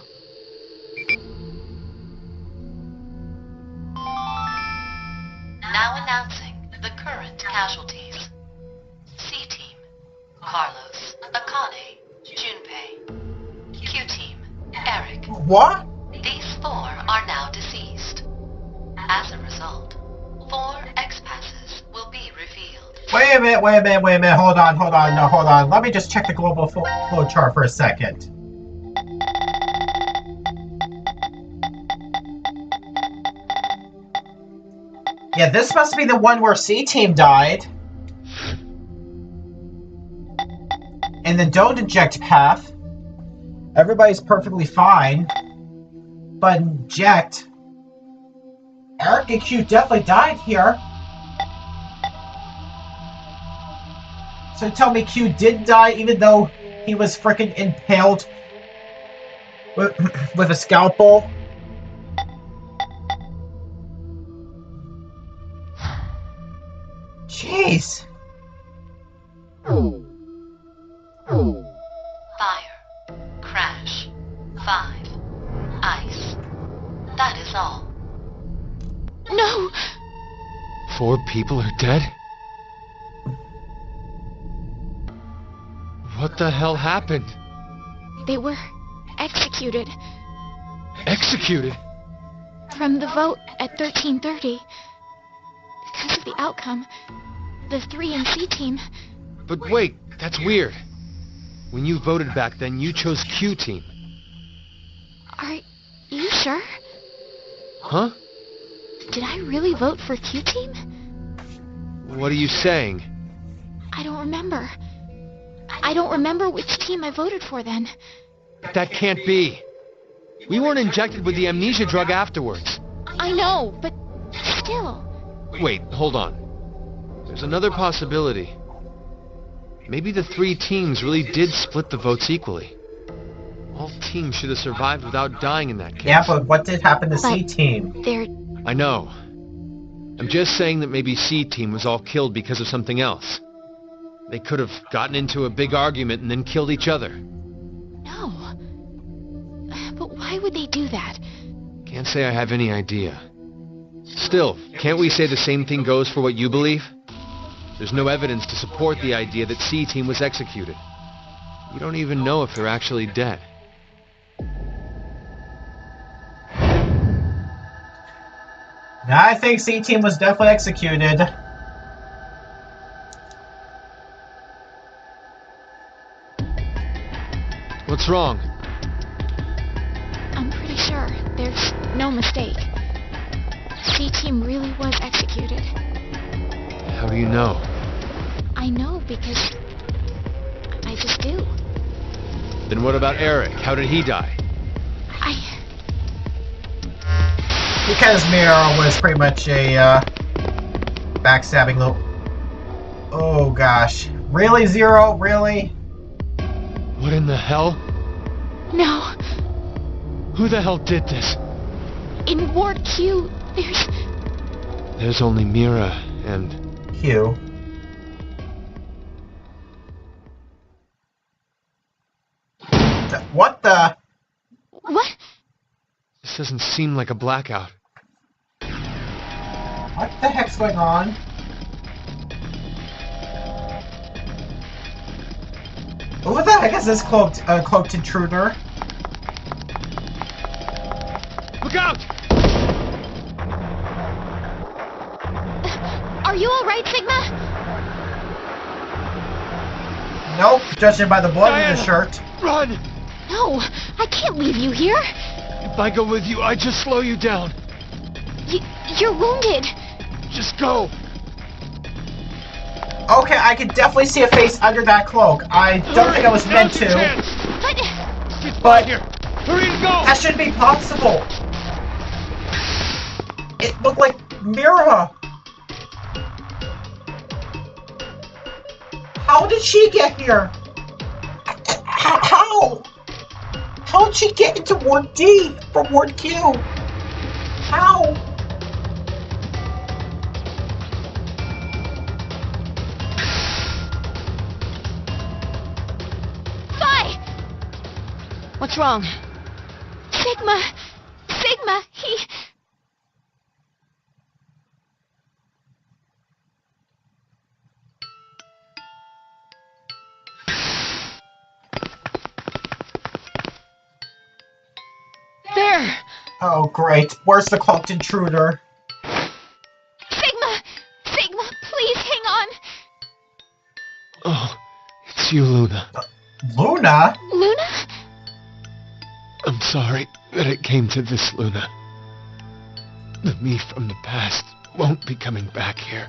[SPEAKER 11] Now announcing the current casualties. C-Team, Carlos, Akane, Junpei. Q-Team, Eric.
[SPEAKER 1] What?
[SPEAKER 11] These 4 are now deceased. As a result, 4 X-passes will be revealed.
[SPEAKER 1] Wait a minute, hold on. Let me just check the global flow chart for a second. Yeah, this must be the one where C-Team died. In the don't inject path, everybody's perfectly fine. But inject, Eric and Q definitely died here. So tell me Q did die even though he was freaking impaled with a scalpel? Jeez.
[SPEAKER 11] Fire. Crash. 5. Ice. That is all.
[SPEAKER 10] No!
[SPEAKER 8] 4 people are dead? What the hell happened?
[SPEAKER 10] They were executed
[SPEAKER 8] Executed?
[SPEAKER 10] from the vote at 13:30. Because of the outcome, the 3 and C team...
[SPEAKER 8] But wait, that's weird. When you voted back then, you chose Q team.
[SPEAKER 10] Are you sure?
[SPEAKER 8] Huh?
[SPEAKER 10] Did I really vote for Q team?
[SPEAKER 8] What are you saying?
[SPEAKER 10] I don't remember. I don't remember which team I voted for then.
[SPEAKER 8] That can't be. We weren't injected with the amnesia drug afterwards.
[SPEAKER 10] I know, but still.
[SPEAKER 8] Wait, hold on. There's another possibility. Maybe the 3 teams really did split the votes equally. All teams should have survived without dying in that case.
[SPEAKER 1] Yeah, but what did happen to C
[SPEAKER 10] But
[SPEAKER 1] team?
[SPEAKER 10] they're...
[SPEAKER 8] I know. I'm just saying that maybe C team was all killed because of something else. They could have gotten into a big argument and then killed each other.
[SPEAKER 10] No. But why would they do that?
[SPEAKER 8] Can't say I have any idea. Still, can't we say the same thing goes for what you believe? There's no evidence to support the idea that C team was executed. We don't even know if they're actually dead.
[SPEAKER 1] I think C team was definitely executed.
[SPEAKER 8] What's wrong?
[SPEAKER 10] I'm pretty sure there's no mistake. C team really was executed.
[SPEAKER 8] How do you know?
[SPEAKER 10] I know because I just do.
[SPEAKER 8] Then what about Eric? How did he die?
[SPEAKER 1] Because Mira was pretty much a backstabbing little... Oh gosh. Really, Zero? Really?
[SPEAKER 8] What in the hell?
[SPEAKER 10] No.
[SPEAKER 8] Who the hell did this?
[SPEAKER 10] In Ward Q,
[SPEAKER 8] There's only Mira and...
[SPEAKER 1] Q. What the?
[SPEAKER 10] What?
[SPEAKER 8] This doesn't seem like a blackout.
[SPEAKER 1] What the heck's going on? Who the heck is this cloaked intruder?
[SPEAKER 8] Look out!
[SPEAKER 10] Are you alright, Sigma?
[SPEAKER 1] Nope, judging by the blood in
[SPEAKER 8] Diana,
[SPEAKER 1] his shirt.
[SPEAKER 8] Run!
[SPEAKER 10] No, I can't leave you here.
[SPEAKER 8] If I go with you, I just slow you down.
[SPEAKER 10] You're wounded.
[SPEAKER 8] Just go.
[SPEAKER 1] Okay, I can definitely see a face under that cloak. I don't think I was meant to. But
[SPEAKER 8] here. Hurry and go!
[SPEAKER 1] That shouldn't be possible. It looked like Mira. How did she get here? How? How did she get into Ward D from Ward Q? How?
[SPEAKER 6] What's wrong?
[SPEAKER 10] Sigma! Sigma! He...
[SPEAKER 6] There!
[SPEAKER 1] Oh, great. Where's the cloaked intruder?
[SPEAKER 10] Sigma! Sigma, please hang on!
[SPEAKER 8] Oh, it's you, Luna.
[SPEAKER 1] Luna?
[SPEAKER 10] Luna?
[SPEAKER 8] I'm sorry that it came to this, Luna. The me from the past won't be coming back here.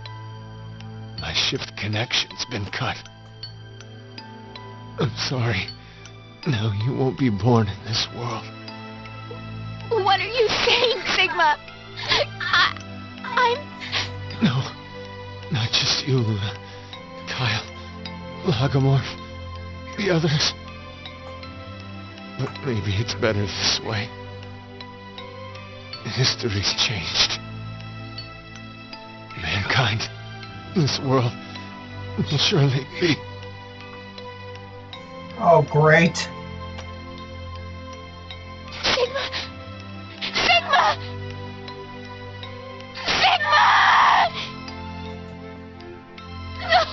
[SPEAKER 8] My shift connection's been cut. I'm sorry. Now you won't be born in this world.
[SPEAKER 10] What are you saying, Sigma? I'm...
[SPEAKER 8] No, not just you, Luna. Kyle, Logomorph, the others. But maybe it's better this way. History's changed. Mankind, this world, will surely be...
[SPEAKER 1] Oh, great.
[SPEAKER 10] Sigma! Sigma! Sigma! No!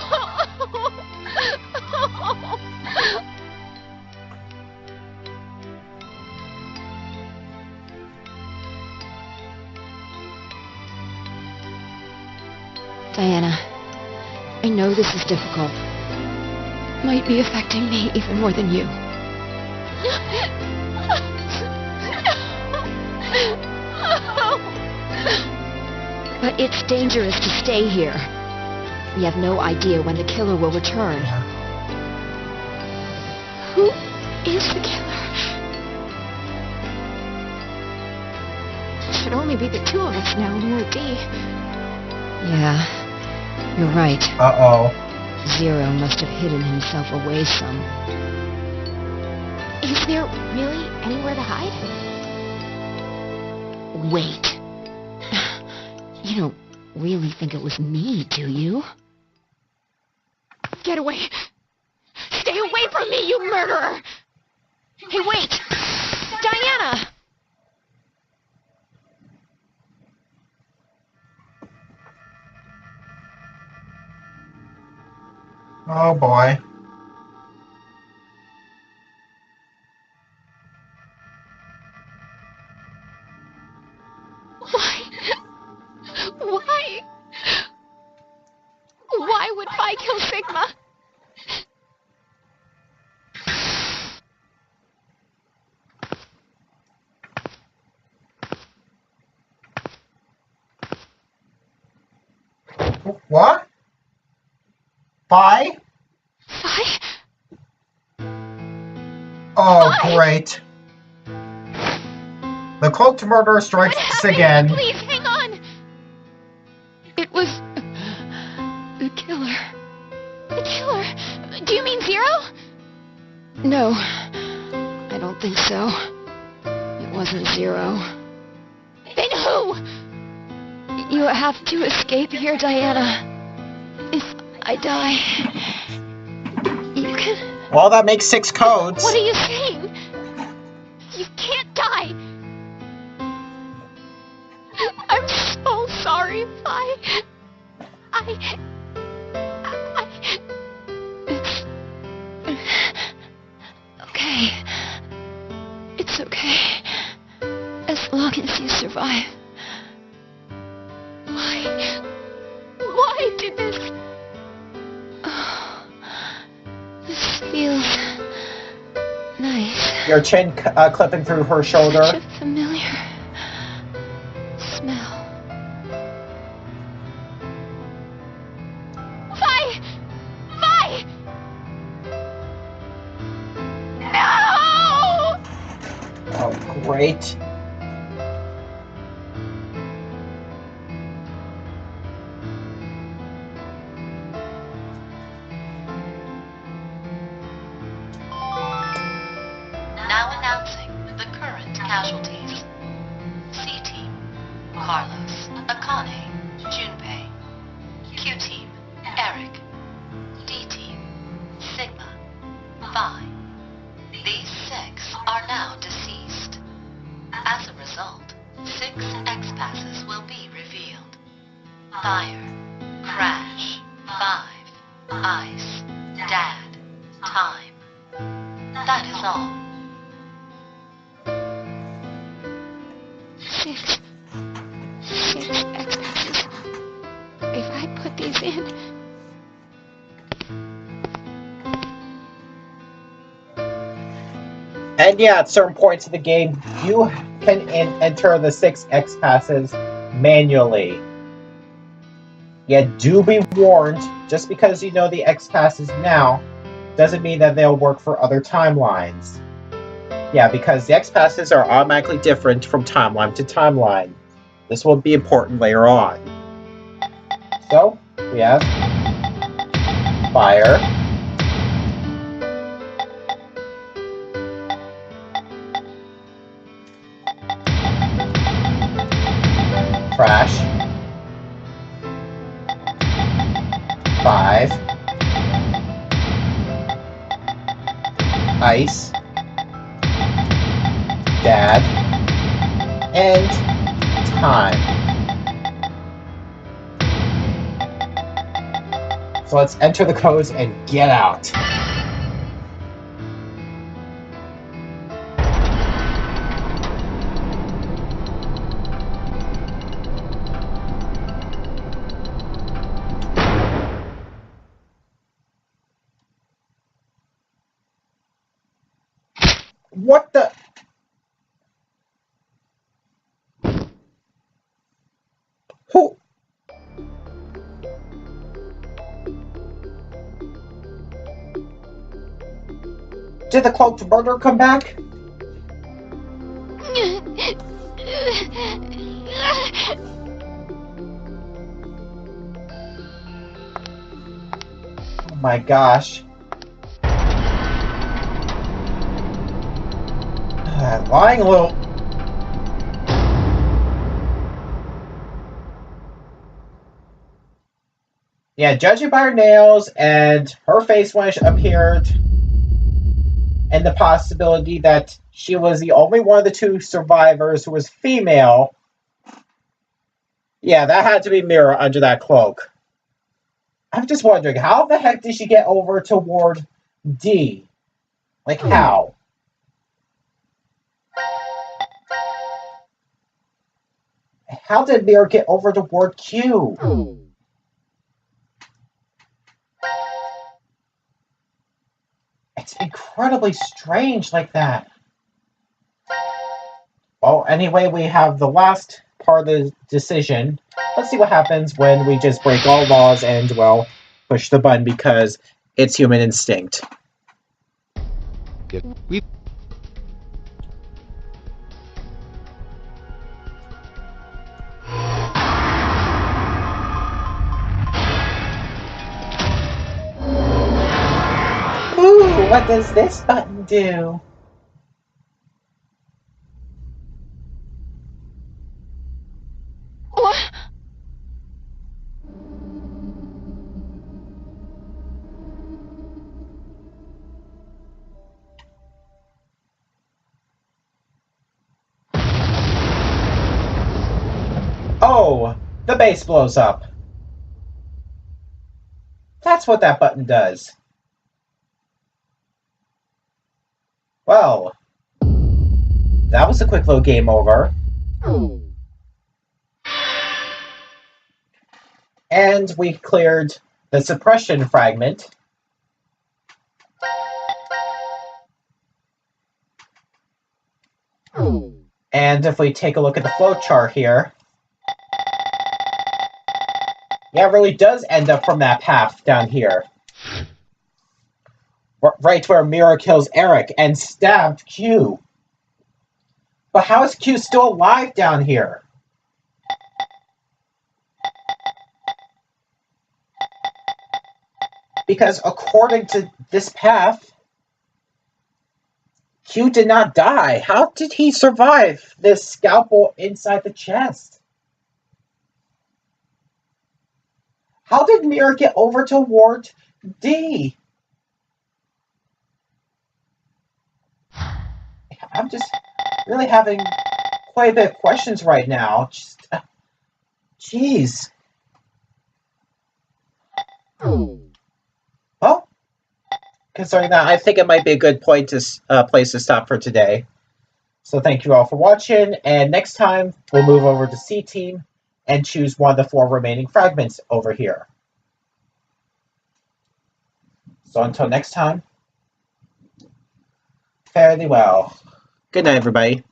[SPEAKER 6] Diana, I know this is difficult. Might be affecting me even more than you. But it's dangerous to stay here. We have no idea when the killer will return. Who is the killer?
[SPEAKER 10] It should only be the two of us now, near D.
[SPEAKER 6] Yeah, you're right.
[SPEAKER 1] Uh-oh.
[SPEAKER 6] Zero must have hidden himself away some.
[SPEAKER 10] Is there really anywhere to hide?
[SPEAKER 6] Wait. You don't really think it was me, do you?
[SPEAKER 10] Get away! Stay away from me, you murderer! Hey, wait! Diana!
[SPEAKER 1] Oh boy.
[SPEAKER 10] Why? Why would Phi kill Sigma?
[SPEAKER 1] What? Phi?
[SPEAKER 10] Phi?
[SPEAKER 1] Oh,
[SPEAKER 10] Phi?
[SPEAKER 1] great. The cloaked murderer strikes
[SPEAKER 10] What happened?
[SPEAKER 1] again.
[SPEAKER 10] Please, hang on!
[SPEAKER 6] It was... the killer.
[SPEAKER 10] The killer? Do you mean Zero?
[SPEAKER 6] No, I don't think so. It wasn't Zero.
[SPEAKER 10] Then who?
[SPEAKER 6] You have to escape here, Diana. If I die, you can...
[SPEAKER 1] Well, that makes 6 codes.
[SPEAKER 10] What are you saying? You can't die! I'm so sorry, Phi.
[SPEAKER 6] It's... okay. It's okay. As long as you survive.
[SPEAKER 10] Why did this?
[SPEAKER 6] Oh, this feels nice.
[SPEAKER 1] Your chin clipping through her shoulder.
[SPEAKER 6] Such a familiar smell.
[SPEAKER 10] Phi! Phi! No!
[SPEAKER 1] Oh, great.
[SPEAKER 11] Now announcing the current casualties. C-Team, Carlos, Akane, Junpei. Q-Team, Eric. D-Team, Sigma, Phi. These 6 are now deceased. As a result, 6 X-passes will be revealed. Fire, Crash, 5, Ice, Dad, Time. That is all.
[SPEAKER 10] 6 X-passes. If I put these in...
[SPEAKER 1] And yeah, at certain points of the game, you can enter the 6 X passes manually. Yet do be warned, just because you know the X passes now, doesn't mean that they'll work for other timelines. Yeah, because the X passes are automatically different from timeline to timeline. This will be important later on. So, we have Fire, Crash, 5, Ice, Dad, and Time. So let's enter the codes and get out. What the? Who? Did the cloaked murderer come back? Oh my gosh. Lying a little. Yeah, judging by her nails and her face when she appeared, and the possibility that she was the only one of the two survivors who was female. Yeah, that had to be Mira under that cloak. I'm just wondering, how the heck did she get over to Ward D? Like, how? How did Mira get over to Ward Q? It's incredibly strange like that. Well, anyway, we have the last part of the decision. Let's see what happens when we just break all laws and, well, push the button because it's human instinct. Ooh, what does this button do?
[SPEAKER 10] What?
[SPEAKER 1] Oh, the base blows up. That's what that button does. Well, that was a quick little game over. And we cleared the suppression fragment. And if we take a look at the flowchart here, yeah, it really does end up from that path down here. Right where Mira kills Eric and stabbed Q. But how is Q still alive down here? Because according to this path, Q did not die. How did he survive this scalpel inside the chest? How did Mira get over to Ward D? I'm just really having quite a bit of questions right now. Just, jeez. Well, concerning that, I think it might be a good point to place to stop for today. So thank you all for watching, and next time we'll move over to C Team and choose one of the 4 remaining fragments over here. So until next time, fare thee well. Good night, everybody.